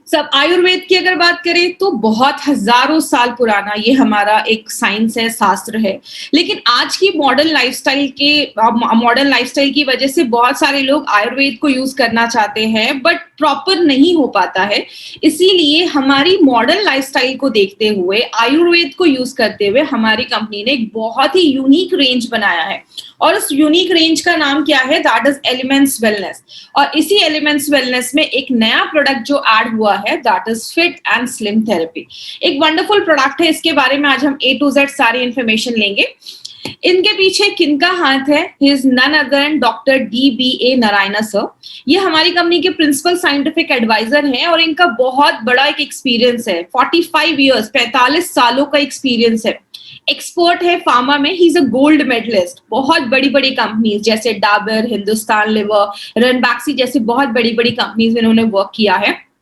सब आयुर्वेद की अगर बात करें तो बहुत हजारों साल पुराना ये हमारा एक साइंस है, शास्त्र है। लेकिन आज की मॉडर्न लाइफस्टाइल की वजह से बहुत सारे लोग आयुर्वेद को यूज करना चाहते हैं, बट प्रॉपर नहीं हो पाता है। इसीलिए हमारी मॉडर्न लाइफस्टाइल को देखते हुए, आयुर्वेद को यूज करते हुए हमारी कंपनी ने एक बहुत ही यूनिक रेंज बनाया है। और उस यूनिक रेंज का नाम क्या है? That is elements wellness. और इसी एलिमेंट्स वेलनेस में एक नया प्रोडक्ट जो ऐड हुआ है, that is fit and slim therapy. एक वंडरफुल प्रोडक्ट है, इसके बारे में आज हम A to Z सारी इंफॉर्मेशन लेंगे। इनके पीछे किनका हाथ है? He is none other than doctor DBA Narayan sir. ये हमारी कंपनी के प्रिंसिपल साइंटिफिक एडवाइजर हैं और इनका बहुत बड़ा एक एक्सपीरियंस है। 45 ईयर्स, 45 सालों का एक्सपीरियंस है। एक्सपर्ट है फार्मा में, he is a gold medalist. बहुत बड़ी बड़ी कंपनीज जैसे डाबर, हिंदुस्तान लिवर, रनबैक्सी जैसे बहुत बड़ी बड़ी कंपनीज में इन्होंने वर्क किया है।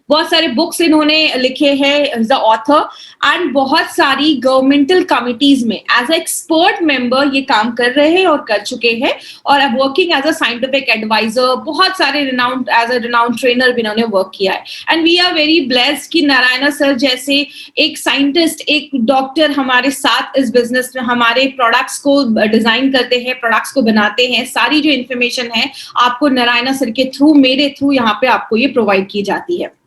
बहुत सारे बुक्स इन्होंने लिखे हैं, एज अ ऑथर, एंड बहुत सारी गवर्नमेंटल कमिटीज में एज अ एक्सपर्ट मेंबर ये काम कर रहे हैं और कर चुके हैं। और working as a scientific advisor, बहुत सारे रिनाउंड ट्रेनर भी इन्होंने वर्क किया है। And we are very blessed कि नारायण सर जैसे एक साइंटिस्ट, एक डॉक्टर हमारे साथ इस बिजनेस में हमारे प्रोडक्ट्स को डिजाइन करते हैं, प्रोडक्ट्स को बनाते हैं। सारी जो इन्फॉर्मेशन है आपको नारायण सर के थ्रू, मेरे थ्रू यहाँ पे आपको ये प्रोवाइड की जाती है।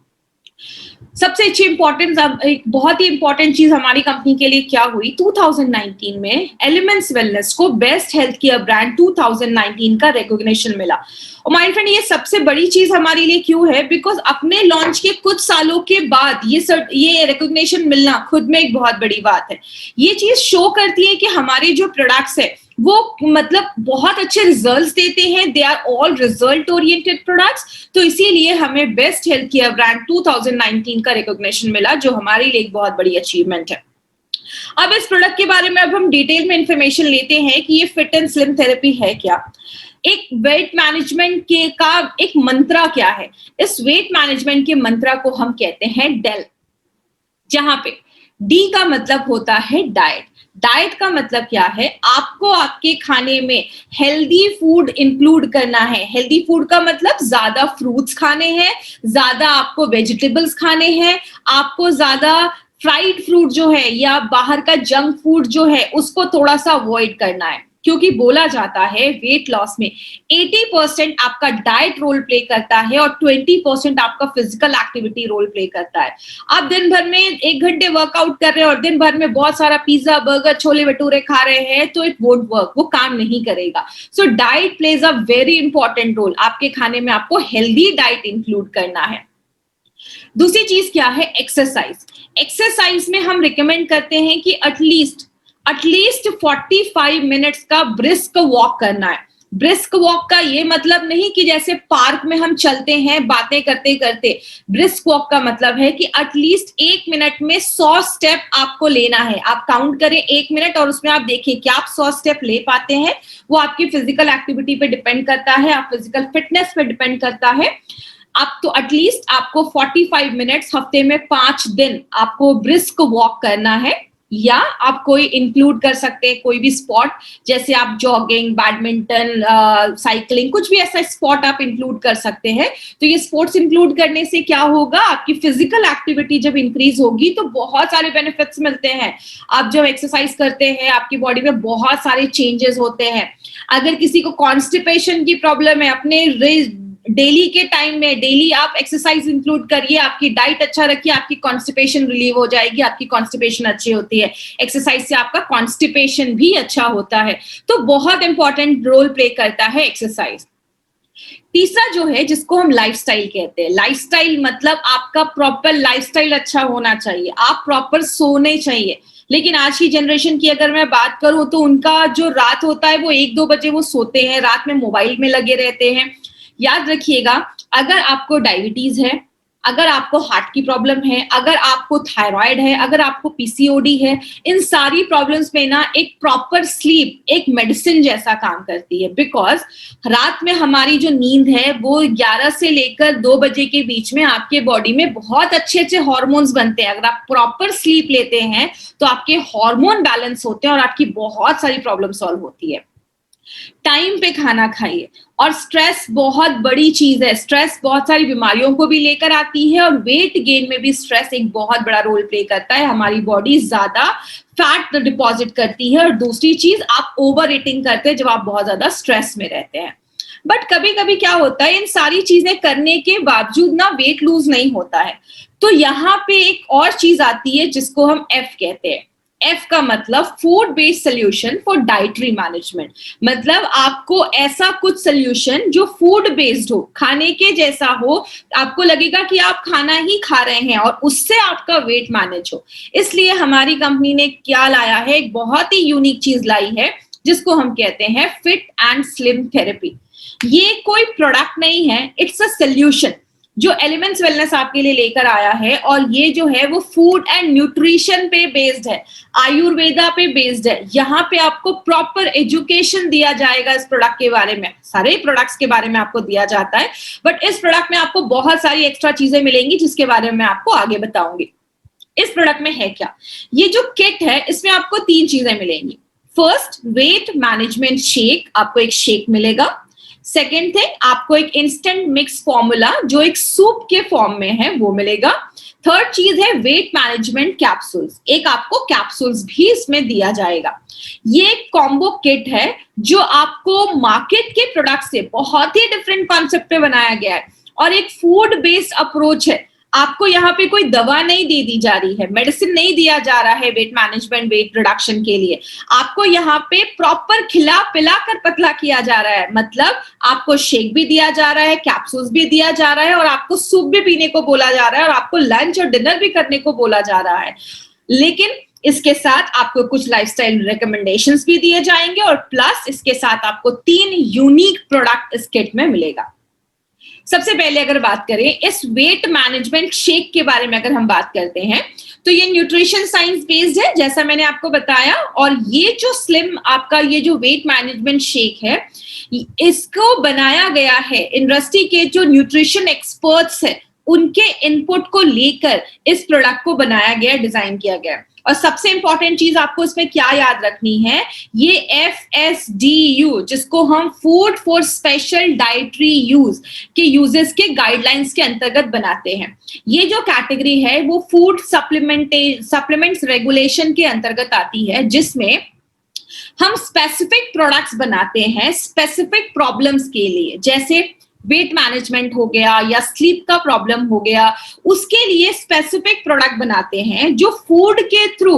सबसे अच्छी एक बहुत ही इंपॉर्टेंट चीज हमारी कंपनी के लिए क्या हुई? 2019 में एलिमेंट्स वेलनेस को बेस्ट हेल्थ केयर ब्रांड 2019 का रिकॉग्निशन मिला। और माय फ्रेंड, ये सबसे बड़ी चीज हमारे लिए क्यों है? बिकॉज अपने लॉन्च के कुछ सालों के बाद ये रिकॉग्निशन मिलना खुद में एक बहुत बड़ी बात है। ये चीज शो करती है कि हमारे जो प्रोडक्ट्स है वो मतलब बहुत अच्छे रिजल्ट्स देते हैं। They are all result oriented products. तो इसीलिए हमें बेस्ट हेल्थ केयर ब्रांड 2019 का रिकॉग्निशन मिला, जो हमारे लिए एक बहुत बड़ी अचीवमेंट है। अब इस प्रोडक्ट के बारे में अब हम डिटेल में इंफॉर्मेशन लेते हैं कि ये फिट एंड स्लिम थेरेपी है क्या। एक वेट मैनेजमेंट का एक मंत्रा क्या है? इस वेट मैनेजमेंट के मंत्रा को हम कहते हैं डेल, जहां पे डी का मतलब होता है डाइट। डाइट का मतलब क्या है? आपको आपके खाने में हेल्दी फूड इंक्लूड करना है। हेल्दी फूड का मतलब ज्यादा फ्रूट्स खाने हैं, ज्यादा आपको वेजिटेबल्स खाने हैं, आपको ज्यादा फ्राइड फ्रूट जो है या बाहर का जंक फूड जो है उसको थोड़ा सा अवॉइड करना है। क्योंकि बोला जाता है वेट लॉस में 80% आपका डाइट रोल प्ले करता है और 20% आपका फिजिकल एक्टिविटी रोल प्ले करता है। आप दिन भर में 1 घंटे वर्कआउट कर रहे हैं और दिन भर में बहुत सारा पिज्जा, बर्गर, छोले भटूरे खा रहे हैं, तो इट वोंट वर्क, वो काम नहीं करेगा। So diet plays a very important role. आपके खाने में आपको हेल्दी डाइट इंक्लूड करना है। दूसरी चीज क्या है? एक्सरसाइज। एक्सरसाइज में हम रिकमेंड करते हैं कि एटलीस्ट 45 मिनट्स का ब्रिस्क वॉक करना है। ब्रिस्क वॉक का ये मतलब नहीं कि जैसे पार्क में हम चलते हैं बातें करते करते। ब्रिस्क वॉक का मतलब है कि एटलीस्ट 1 मिनट में 100 स्टेप आपको लेना है। आप काउंट करें 1 मिनट और उसमें आप देखिए कि आप 100 स्टेप ले पाते हैं। वो आपकी फिजिकल एक्टिविटी पे डिपेंड करता है, आप फिजिकल फिटनेस पे डिपेंड करता है। आप तो एटलीस्ट आपको 45 मिनट्स हफ्ते में 5 दिन आपको ब्रिस्क वॉक करना है। या आप कोई इंक्लूड कर सकते हैं कोई भी स्पॉट, जैसे आप जॉगिंग, बैडमिंटन, साइकिलिंग, कुछ भी ऐसा स्पॉट आप इंक्लूड कर सकते हैं। तो ये स्पोर्ट्स इंक्लूड करने से क्या होगा? आपकी फिजिकल एक्टिविटी जब इंक्रीज होगी तो बहुत सारे बेनिफिट्स मिलते हैं। आप जब एक्सरसाइज करते हैं आपकी बॉडी में बहुत सारे चेंजेस होते हैं। अगर किसी को कॉन्स्टिपेशन की प्रॉब्लम है, अपने डेली के टाइम में डेली आप एक्सरसाइज इंक्लूड करिए, आपकी डाइट अच्छा रखिए, आपकी कॉन्स्टिपेशन रिलीव हो जाएगी। आपकी कॉन्स्टिपेशन अच्छी होती है, एक्सरसाइज से आपका कॉन्स्टिपेशन भी अच्छा होता है। तो बहुत इंपॉर्टेंट रोल प्ले करता है एक्सरसाइज। तीसरा जो है, जिसको हम लाइफस्टाइल कहते हैं। लाइफस्टाइल मतलब आपका प्रॉपर लाइफस्टाइल अच्छा होना चाहिए, आप प्रॉपर सोने चाहिए। लेकिन आज की जनरेशन की अगर मैं बात करूं तो उनका जो रात होता है वो 1-2 बजे वो सोते हैं, रात में मोबाइल में लगे रहते हैं। याद रखिएगा, अगर आपको डायबिटीज है, अगर आपको हार्ट की प्रॉब्लम है, अगर आपको थायराइड है, अगर आपको पीसीओडी है, इन सारी प्रॉब्लम्स में ना एक प्रॉपर स्लीप एक मेडिसिन जैसा काम करती है। बिकॉज रात में हमारी जो नींद है वो 11 से लेकर 2 बजे के बीच में आपके बॉडी में बहुत अच्छे अच्छे हॉर्मोन्स बनते हैं। अगर आप प्रॉपर स्लीप लेते हैं तो आपके हार्मोन बैलेंस होते हैं और आपकी बहुत सारी प्रॉब्लम सॉल्व होती है। टाइम पे खाना खाइए। और स्ट्रेस बहुत बड़ी चीज है, स्ट्रेस बहुत सारी बीमारियों को भी लेकर आती है और वेट गेन में भी स्ट्रेस एक बहुत बड़ा रोल प्ले करता है। हमारी बॉडी ज्यादा फैट डिपॉजिट करती है और दूसरी चीज आप ओवर ईटिंग करते हैं जब आप बहुत ज्यादा स्ट्रेस में रहते हैं। बट कभी कभी क्या होता है, इन सारी चीजें करने के बावजूद ना वेट लूज नहीं होता है। तो यहाँ पे एक और चीज आती है जिसको हम एफ कहते हैं। एफ का मतलब food based solution for dietary management. मतलब आपको ऐसा कुछ सोल्यूशन जो फूड बेस्ड हो, खाने के जैसा हो, आपको लगेगा कि आप खाना ही खा रहे हैं और उससे आपका वेट मैनेज हो। इसलिए हमारी कंपनी ने क्या लाया है, एक बहुत ही यूनिक चीज लाई है जिसको हम कहते हैं फिट एंड स्लिम थेरेपी। ये कोई प्रोडक्ट नहीं है, इट्स अ सोल्यूशन जो एलिमेंट्स वेलनेस आपके लिए लेकर आया है। और ये जो है वो फूड एंड न्यूट्रिशन पे बेस्ड है, आयुर्वेदा पे बेस्ड है। यहाँ पे आपको प्रॉपर एजुकेशन दिया जाएगा इस प्रोडक्ट के बारे में। सारे प्रोडक्ट्स के बारे में आपको दिया जाता है, बट इस प्रोडक्ट में आपको बहुत सारी एक्स्ट्रा चीजें मिलेंगी जिसके बारे में मैं आपको आगे बताऊंगी। इस प्रोडक्ट में है क्या, ये जो किट है इसमें आपको 3 चीजें मिलेंगी। फर्स्ट, वेट मैनेजमेंट शेक, आपको एक शेक मिलेगा। सेकेंड थिंग, आपको एक इंस्टेंट मिक्स फॉर्मूला जो एक सूप के फॉर्म में है वो मिलेगा। थर्ड चीज है वेट मैनेजमेंट कैप्सूल्स, एक आपको कैप्सूल्स भी इसमें दिया जाएगा। ये एक कॉम्बो किट है जो आपको मार्केट के प्रोडक्ट से बहुत ही डिफरेंट कॉन्सेप्ट पे बनाया गया है और एक फूड बेस्ड अप्रोच है। आपको यहाँ पे कोई दवा नहीं दे दी जा रही है, मेडिसिन नहीं दिया जा रहा है वेट मैनेजमेंट, वेट रिडक्शन के लिए। आपको यहाँ पे प्रॉपर खिला पिला कर पतला किया जा रहा है। मतलब आपको शेक भी दिया जा रहा है, कैप्सूल्स भी दिया जा रहा है और आपको सूप भी पीने को बोला जा रहा है और आपको लंच और डिनर भी करने को बोला जा रहा है। लेकिन इसके साथ आपको कुछ लाइफस्टाइल रिकमेंडेशंस भी दिए जाएंगे और प्लस इसके साथ आपको 3 यूनिक प्रोडक्ट इस किट में मिलेगा। सबसे पहले अगर बात करें इस वेट मैनेजमेंट शेक के बारे में, अगर हम बात करते हैं तो ये न्यूट्रिशन साइंस बेस्ड है जैसा मैंने आपको बताया। और ये जो स्लिम आपका ये जो वेट मैनेजमेंट शेक है, इसको बनाया गया है इंडस्ट्री के जो न्यूट्रिशन एक्सपर्ट्स है उनके इनपुट को लेकर इस प्रोडक्ट को बनाया गया, डिजाइन किया गया। और सबसे इंपॉर्टेंट चीज आपको इसमें क्या याद रखनी है, ये FSDU जिसको हम food for special dietary use के यूजेस के गाइडलाइंस के अंतर्गत बनाते हैं। ये जो कैटेगरी है वो फूड सप्लीमेंट्स रेगुलेशन के अंतर्गत आती है, जिसमें हम स्पेसिफिक प्रोडक्ट्स बनाते हैं स्पेसिफिक प्रॉब्लम्स के लिए। जैसे वेट मैनेजमेंट हो गया या स्लीप का प्रॉब्लम हो गया, उसके लिए स्पेसिफिक प्रोडक्ट बनाते हैं जो फूड के थ्रू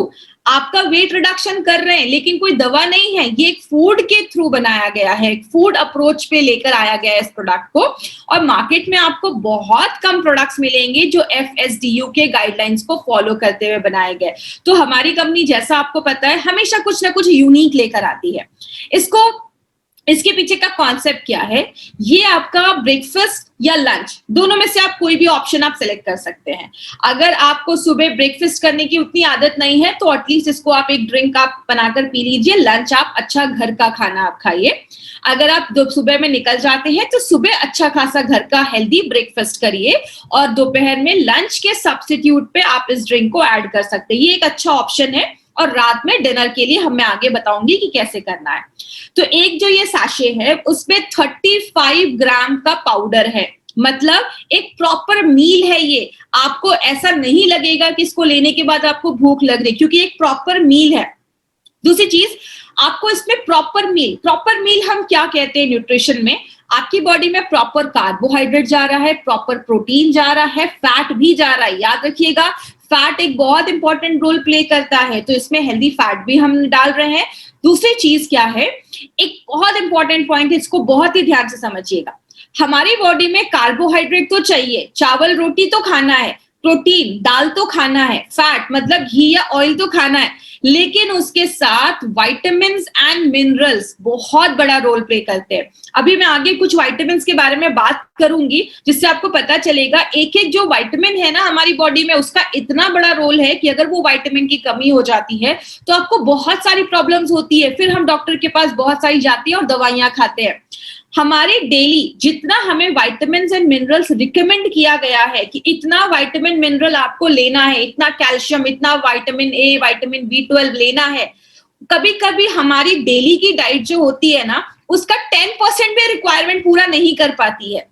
आपका वेट रिडक्शन कर रहे हैं, लेकिन कोई दवा नहीं है, ये एक फूड के थ्रू बनाया गया है, एक फूड अप्रोच पे लेकर आया गया है इस प्रोडक्ट को। और मार्केट में आपको बहुत कम प्रोडक्ट्स मिलेंगे जो FSDU के गाइडलाइंस को फॉलो करते हुए बनाए गए। तो हमारी कंपनी, जैसा आपको पता है, हमेशा कुछ ना कुछ यूनिक लेकर आती है। इसके पीछे का कॉन्सेप्ट क्या है, ये आपका ब्रेकफास्ट या लंच दोनों में से आप कोई भी ऑप्शन आप सेलेक्ट कर सकते हैं। अगर आपको सुबह ब्रेकफास्ट करने की उतनी आदत नहीं है तो एटलीस्ट इसको आप एक ड्रिंक आप बनाकर पी लीजिए। लंच आप अच्छा घर का खाना आप खाइए। अगर आप सुबह में निकल जाते हैं तो सुबह अच्छा खासा घर का हेल्दी ब्रेकफास्ट करिए और दोपहर में लंच के सब्स्टिट्यूट पे आप इस ड्रिंक को ऐड कर सकते हैं। ये एक अच्छा ऑप्शन है। और रात में डिनर के लिए मैं आगे बताऊंगी कि कैसे करना है। तो एक जो ये सैशे है उसमें 35 ग्राम का पाउडर है, मतलब एक प्रॉपर मील है ये। आपको ऐसा नहीं लगेगा कि इसको लेने के बाद आपको भूख लग रही, क्योंकि एक प्रॉपर मील है। दूसरी चीज, आपको इसमें प्रॉपर मील हम क्या कहते हैं न्यूट्रिशन में, आपकी बॉडी में प्रॉपर कार्बोहाइड्रेट जा रहा है, प्रॉपर प्रोटीन जा रहा है, फैट भी जा रहा है। याद रखिएगा, फैट एक बहुत इंपॉर्टेंट रोल प्ले करता है, तो इसमें हेल्दी फैट भी हम डाल रहे हैं। दूसरी चीज क्या है, एक बहुत इंपॉर्टेंट पॉइंट है, इसको बहुत ही ध्यान से समझिएगा। हमारी बॉडी में कार्बोहाइड्रेट तो चाहिए, चावल रोटी तो खाना है, प्रोटीन दाल तो खाना है, फैट मतलब घी या ऑयल तो खाना है, लेकिन उसके साथ विटामिन्स एंड मिनरल्स बहुत बड़ा रोल प्ले करते हैं। अभी मैं आगे कुछ विटामिन्स के बारे में बात करूंगी जिससे आपको पता चलेगा एक एक जो विटामिन है ना हमारी बॉडी में, उसका इतना बड़ा रोल है कि अगर वो विटामिन की कमी हो जाती है तो आपको बहुत सारी प्रॉब्लम्स होती है। फिर हम डॉक्टर के पास बहुत सारी जाती है और दवाइयां खाते हैं। हमारे डेली जितना हमें विटामिन्स एंड मिनरल्स रिकमेंड किया गया है कि इतना विटामिन मिनरल आपको लेना है, इतना कैल्शियम, इतना विटामिन ए, विटामिन B12 लेना है, कभी कभी हमारी डेली की डाइट जो होती है ना उसका 10% भी रिक्वायरमेंट पूरा नहीं कर पाती है।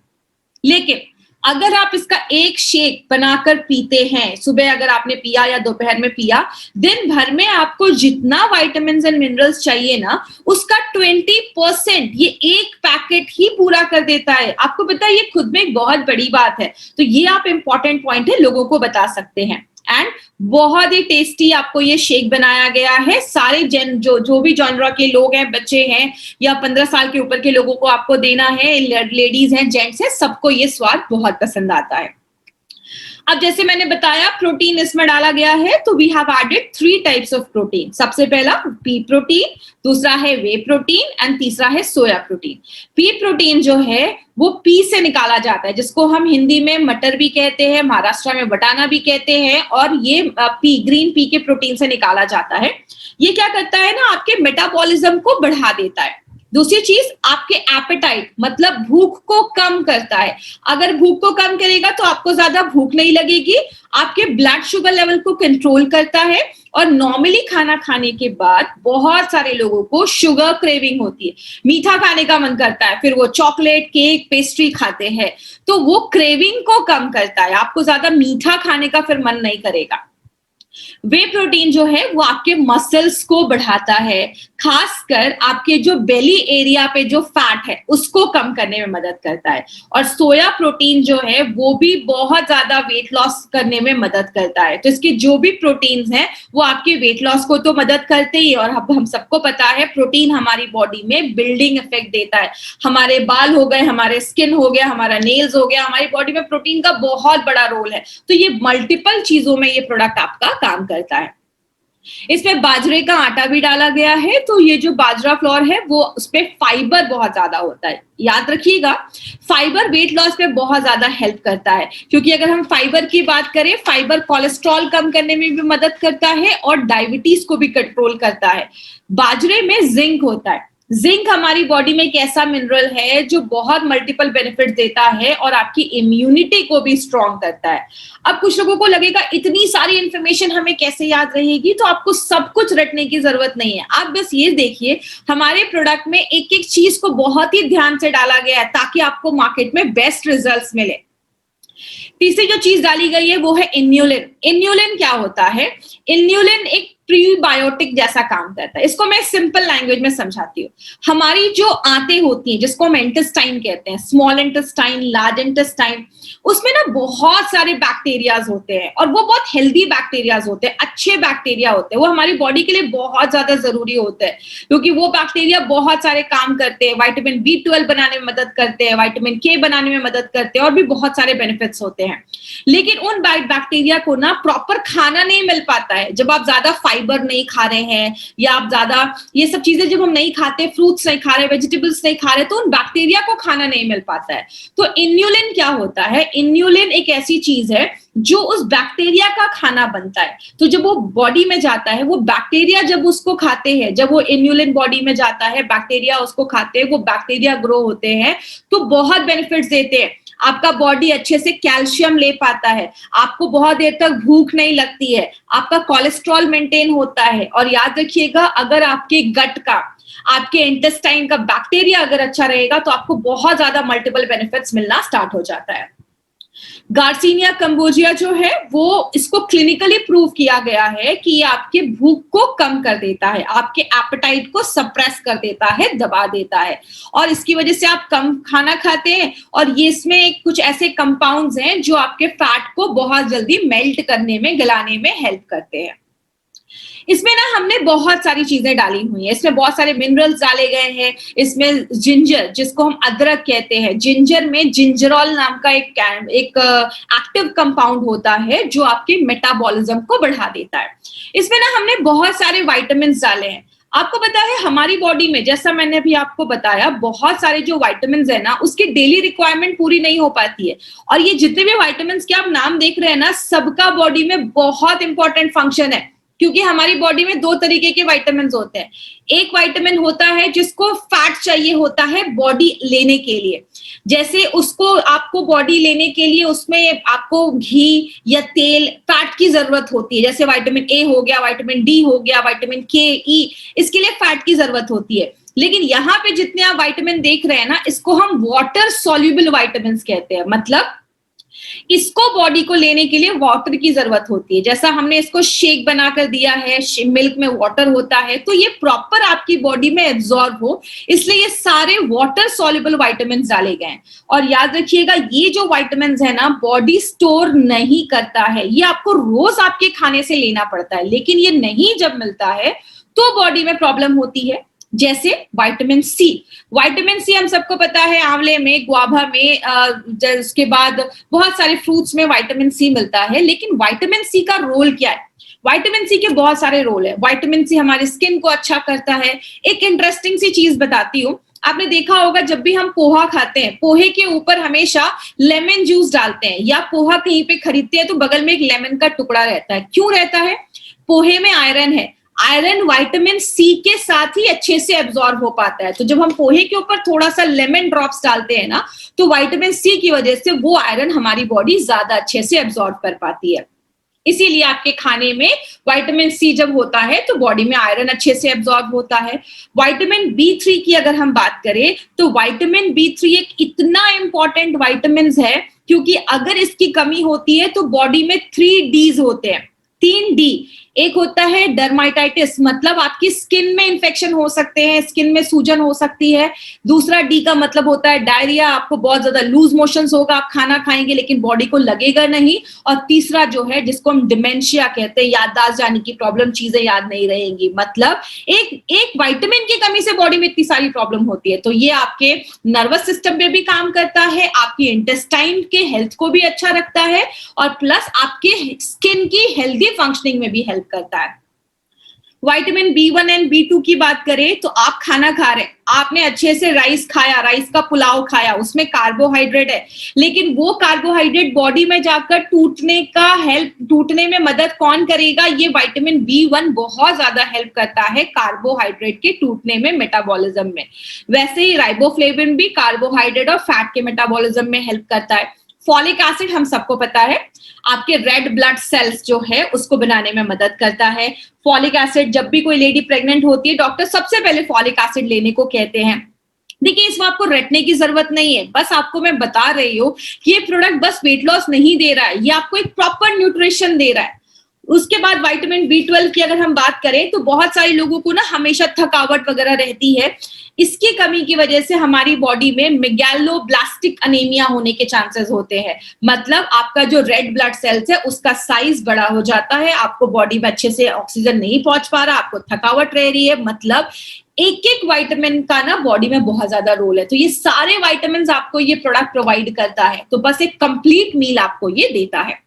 लेकिन अगर आप इसका एक शेक बनाकर पीते हैं, सुबह अगर आपने पिया या दोपहर में पिया, दिन भर में आपको जितना विटामिन्स एंड मिनरल्स चाहिए ना, उसका 20% ये एक पैकेट ही पूरा कर देता है। आपको पता है ये खुद में एक बहुत बड़ी बात है। तो ये आप इंपॉर्टेंट पॉइंट है, लोगों को बता सकते हैं। एंड बहुत ही टेस्टी आपको ये शेक बनाया गया है। सारे जो भी जॉनरा के लोग हैं, बच्चे हैं या 15 साल के ऊपर के लोगों को आपको देना है, लेडीज हैं, जेंट्स हैं, सबको ये स्वाद बहुत पसंद आता है। अब जैसे मैंने बताया प्रोटीन इसमें डाला गया है, तो we have added 3 types of protein. सबसे पहला पी प्रोटीन, दूसरा है वे प्रोटीन एंड तीसरा है सोया प्रोटीन। पी प्रोटीन जो है वो पी से निकाला जाता है, जिसको हम हिंदी में मटर भी कहते हैं, महाराष्ट्र में बटाना भी कहते हैं, और ये पी ग्रीन पी के प्रोटीन से निकाला जाता है। ये क्या करता है ना, आपके मेटाबॉलिज्म को बढ़ा देता है। दूसरी चीज, आपके एपेटाइट मतलब भूख को कम करता है। अगर भूख को कम करेगा तो आपको ज्यादा भूख नहीं लगेगी। आपके ब्लड शुगर लेवल को कंट्रोल करता है। और नॉर्मली खाना खाने के बाद बहुत सारे लोगों को शुगर क्रेविंग होती है, मीठा खाने का मन करता है, फिर वो चॉकलेट, केक, पेस्ट्री खाते हैं, तो वो क्रेविंग को कम करता है, आपको ज्यादा मीठा खाने का फिर मन नहीं करेगा। वे प्रोटीन जो है वो आपके मसल्स को बढ़ाता है, खासकर आपके जो बेली एरिया पे जो फैट है उसको कम करने में मदद करता है। और सोया प्रोटीन जो है वो भी बहुत ज्यादा वेट लॉस करने में मदद करता है। तो इसके जो भी प्रोटीन्स हैं वो आपके वेट लॉस को तो मदद करते ही, और अब हम सबको पता है प्रोटीन हमारी बॉडी में बिल्डिंग इफेक्ट देता है। हमारे बाल हो गए, हमारे स्किन हो गया, हमारा नेल्स हो गया, हमारी बॉडी में प्रोटीन का बहुत बड़ा रोल है। तो ये मल्टीपल चीजों में ये प्रोडक्ट आपका काम करता है। इसमें बाजरे का आटा भी डाला गया है, तो ये जो बाजरा फ्लोर है वो उसपे फाइबर बहुत ज्यादा होता है। याद रखिएगा, फाइबर वेट लॉस में बहुत ज्यादा हेल्प करता है, क्योंकि अगर हम फाइबर की बात करें, फाइबर कोलेस्ट्रॉल कम करने में भी मदद करता है और डायबिटीज को भी कंट्रोल करता है। बाजरे में जिंक होता है। जिंक हमारी बॉडी में एक ऐसा मिनरल है जो बहुत मल्टीपल बेनिफिट देता है और आपकी इम्यूनिटी को भी स्ट्रॉन्ग करता है। अब कुछ लोगों को लगेगा इतनी सारी इंफॉर्मेशन हमें कैसे याद रहेगी, तो आपको सब कुछ रटने की जरूरत नहीं है। आप बस ये देखिए, हमारे प्रोडक्ट में एक एक चीज को बहुत ही ध्यान से डाला गया है ताकि आपको मार्केट में बेस्ट रिजल्ट्स मिले। तीसरी जो चीज डाली गई है वो है इन्यूलिन। इन्यूलिन क्या होता है? इन्यूलिन एक प्रीबायोटिक जैसा काम करता है। इसको मैं सिंपल लैंग्वेज में समझाती हूँ। हमारी जो आंतें होती हैं, जिसको हम इंटेस्टाइन कहते हैं, स्मॉल इंटेस्टाइन, लार्ज इंटेस्टाइन, उसमें ना बहुत सारे बैक्टीरियाज होते हैं और वो बहुत हेल्दी बैक्टीरियाज होते हैं, अच्छे बैक्टीरिया होते हैं। वो हमारी बॉडी के लिए बहुत ज्यादा जरूरी होते हैं, क्योंकि वो बैक्टीरिया बहुत सारे काम करते हैं। विटामिन B12 बनाने में मदद करते हैं, विटामिन K बनाने में मदद करते हैं, और भी बहुत सारे बेनिफिट्स होते हैं। लेकिन उन बैक्टीरिया को ना प्रॉपर खाना नहीं मिल पाता है। जब आप ज्यादा फाइबर नहीं खा रहे हैं, या आप ज्यादा ये सब चीजें जब हम नहीं खाते, फ्रूट्स नहीं खा रहे, वेजिटेबल्स नहीं खा रहे, तो उन बैक्टीरिया को खाना नहीं मिल पाता है। तो इन्यूलिन क्या होता है? इन्यूलिन एक ऐसी चीज है जो उस बैक्टीरिया का खाना बनता है। तो जब वो बॉडी में जाता है, वो बैक्टीरिया जब उसको खाते हैं, जब वो इन्यूलिन बॉडी में जाता है, बैक्टीरिया उसको खाते हैं, वो बैक्टीरिया ग्रो होते हैं, तो बहुत बेनिफिट्स देते हैं। आपका बॉडी अच्छे से कैल्शियम ले पाता है, आपको बहुत देर तक भूख नहीं लगती है, आपका कोलेस्ट्रॉल मेंटेन होता है। और याद रखिएगा, अगर आपके गट का, आपके इंटेस्टाइन का बैक्टीरिया अगर अच्छा रहेगा तो आपको बहुत ज्यादा मल्टीपल बेनिफिट्स मिलना स्टार्ट हो जाता है। गार्सिनिया कंबोजिया जो है वो, इसको क्लिनिकली प्रूव किया गया है कि ये आपके भूख को कम कर देता है, आपके एपेटाइट को सप्रेस कर देता है, दबा देता है, और इसकी वजह से आप कम खाना खाते हैं। और ये इसमें कुछ ऐसे कंपाउंड्स हैं जो आपके फैट को बहुत जल्दी मेल्ट करने में, गलाने में हेल्प करते हैं। इसमें ना हमने बहुत सारी चीजें डाली हुई है, इसमें बहुत सारे मिनरल्स डाले गए हैं। इसमें जिंजर, जिसको हम अदरक कहते हैं, जिंजर में जिंजरॉल नाम का एक एक्टिव कंपाउंड होता है जो आपके मेटाबॉलिज्म को बढ़ा देता है। इसमें ना हमने बहुत सारे विटामिन डाले हैं। आपको पता है हमारी बॉडी में, जैसा मैंने अभी आपको बताया, बहुत सारे जो विटामिन है ना, उसकी डेली रिक्वायरमेंट पूरी नहीं हो पाती है। और ये जितने भी विटामिन के आप नाम देख रहे हैं ना, सबका बॉडी में बहुत इंपॉर्टेंट फंक्शन है, क्योंकि हमारी बॉडी में 2 तरीके के विटामिन होते हैं। एक विटामिन होता है जिसको फैट चाहिए होता है बॉडी लेने के लिए, जैसे उसको आपको बॉडी लेने के लिए उसमें आपको घी या तेल, फैट की जरूरत होती है। जैसे विटामिन A हो गया, विटामिन D हो गया, विटामिन K, E, इसके लिए फैट की जरूरत होती है। लेकिन यहाँ पे जितने आप विटामिन देख रहे हैं ना, इसको हम वाटर सॉल्युबल विटामिन कहते हैं। मतलब इसको बॉडी को लेने के लिए वाटर की जरूरत होती है। जैसा हमने इसको शेक बनाकर दिया है, मिल्क में वाटर होता है, तो ये प्रॉपर आपकी बॉडी में एब्जॉर्ब हो, इसलिए ये सारे वाटर सॉल्युबल विटामिन डाले गए हैं। और याद रखिएगा, ये जो विटामिन है ना, बॉडी स्टोर नहीं करता है, ये आपको रोज आपके खाने से लेना पड़ता है, लेकिन ये नहीं जब मिलता है तो बॉडी में प्रॉब्लम होती है। जैसे विटामिन सी हम सबको पता है, आंवले में, गुआवा में, इसके बाद बहुत सारे फ्रूट्स में विटामिन सी मिलता है। लेकिन विटामिन सी का रोल क्या है? विटामिन सी के बहुत सारे रोल है। विटामिन सी हमारी स्किन को अच्छा करता है। एक इंटरेस्टिंग सी चीज बताती हूँ, आपने देखा होगा जब भी हम पोहा खाते हैं, पोहे के ऊपर हमेशा लेमन जूस डालते हैं, या पोहा कहीं पे खरीदते हैं तो बगल में एक लेमन का टुकड़ा रहता है। क्यों रहता है? पोहे में आयरन है, आयरन विटामिन सी के साथ ही अच्छे से एब्जॉर्ब हो पाता है। तो जब हम पोहे के ऊपर थोड़ा सा लेमन ड्रॉप्स डालते हैं ना, तो विटामिन सी की वजह से वो आयरन हमारी बॉडी ज्यादा अच्छे से एब्जॉर्ब कर पाती है। इसीलिए आपके खाने में विटामिन सी जब होता है तो बॉडी में आयरन अच्छे से एब्जॉर्ब होता है। विटामिन बी3 की अगर हम बात करें, तो विटामिन बी3 एक इतना इंपॉर्टेंट विटामिन है, क्योंकि अगर इसकी कमी होती है तो बॉडी में 3 डीज होते हैं, 3 डी। एक होता है डर्माटाइटिस, मतलब आपकी स्किन में इंफेक्शन हो सकते हैं, स्किन में सूजन हो सकती है। दूसरा डी का मतलब होता है डायरिया, आपको बहुत ज्यादा लूज मोशंस होगा, आप खाना खाएंगे लेकिन बॉडी को लगेगा नहीं। और तीसरा जो है, जिसको हम डिमेंशिया कहते हैं, याददाश्त जाने की प्रॉब्लम, चीजें याद नहीं रहेंगी। मतलब एक विटामिन की कमी से बॉडी में इतनी सारी प्रॉब्लम होती है। तो ये आपके नर्वस सिस्टम पे भी काम करता है, आपकी इंटेस्टाइन के हेल्थ को भी अच्छा रखता है, और प्लस आपके स्किन की हेल्दी फंक्शनिंग में भी हेल्प करता है। विटामिन बी1 एंड बी2 की बात करें, तो आप खाना खा रहे हैं, आपने अच्छे से राइस खाया, राइस का पुलाव खाया, उसमें कार्बोहाइड्रेट है, लेकिन वो कार्बोहाइड्रेट बॉडी में जाकर टूटने में मदद कौन करेगा? ये विटामिन बी1 बहुत ज्यादा हेल्प करता है कार्बोहाइड्रेट के टूटने में, मेटाबॉलिज्म में। वैसे ही राइबोफ्लेविन भी कार्बोहाइड्रेट और फैट के मेटाबॉलिज्म में हेल्प करता है। फॉलिक एसिड हम सबको पता है, आपके रेड ब्लड सेल्स जो है उसको बनाने में मदद करता है। फॉलिक एसिड, जब भी कोई लेडी प्रेग्नेंट होती है, डॉक्टर सबसे पहले फॉलिक एसिड लेने को कहते हैं। देखिए, इसमें आपको रटने की जरूरत नहीं है, बस आपको मैं बता रही हूँ कि ये प्रोडक्ट बस वेट लॉस नहीं दे रहा है, ये आपको एक प्रॉपर न्यूट्रिशन दे रहा है। उसके बाद विटामिन बी12 की अगर हम बात करें, तो बहुत सारे लोगों को ना हमेशा थकावट वगैरह रहती है। इसकी कमी की वजह से हमारी बॉडी में मेगैलोब्लास्टिक अनीमिया होने के चांसेस होते हैं। मतलब आपका जो रेड ब्लड सेल्स है उसका साइज बड़ा हो जाता है, आपको बॉडी में अच्छे से ऑक्सीजन नहीं पहुंच पा रहा, आपको थकावट रह रही है। मतलब एक एक विटामिन का ना बॉडी में बहुत ज्यादा रोल है। तो ये सारे विटामिन आपको ये प्रोडक्ट प्रोवाइड करता है। तो बस एक कंप्लीट मील आपको ये देता है।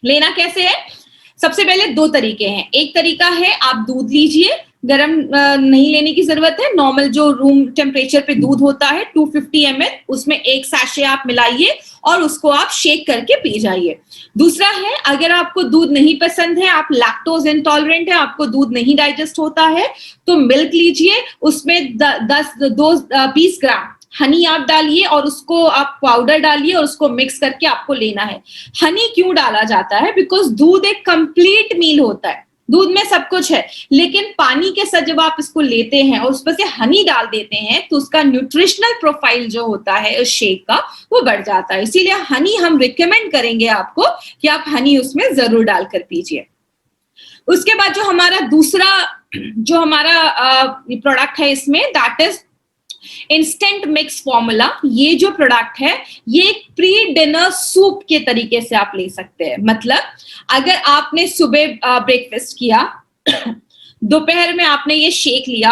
लेना कैसे है? सबसे पहले 2 तरीके हैं। एक तरीका है, आप दूध लीजिए, गरम नहीं लेने की जरूरत है, नॉर्मल जो रूम टेम्परेचर पे दूध होता है 250 ml, उसमें 1 सैशे आप मिलाइए और उसको आप शेक करके पी जाइए। दूसरा है, अगर आपको दूध नहीं पसंद है, आप लैक्टोज इंटॉलरेंट है, आपको दूध नहीं डाइजेस्ट होता है, तो मिल्क लीजिए, उसमें 20 ग्राम हनी आप डालिए और उसको आप पाउडर डालिए और उसको मिक्स करके आपको लेना है। हनी क्यों डाला जाता है? बिकॉज दूध एक कंप्लीट मील होता है, दूध में सब कुछ है, लेकिन पानी के साथ जब आप इसको लेते हैं और उस पर से हनी डाल देते हैं, तो उसका न्यूट्रिशनल प्रोफाइल जो होता है उस शेक का, वो बढ़ जाता है। इसीलिए हनी हम रिकमेंड करेंगे आपको कि आप हनी उसमें जरूर डालकर पीजिए। उसके बाद जो हमारा दूसरा जो हमारा प्रोडक्ट है इसमें, that is instant mix formula. ये जो प्रोडक्ट है, ये एक प्री डिनर सूप के तरीके से आप ले सकते हैं। मतलब अगर आपने सुबह ब्रेकफास्ट किया, दोपहर में आपने ये शेक लिया,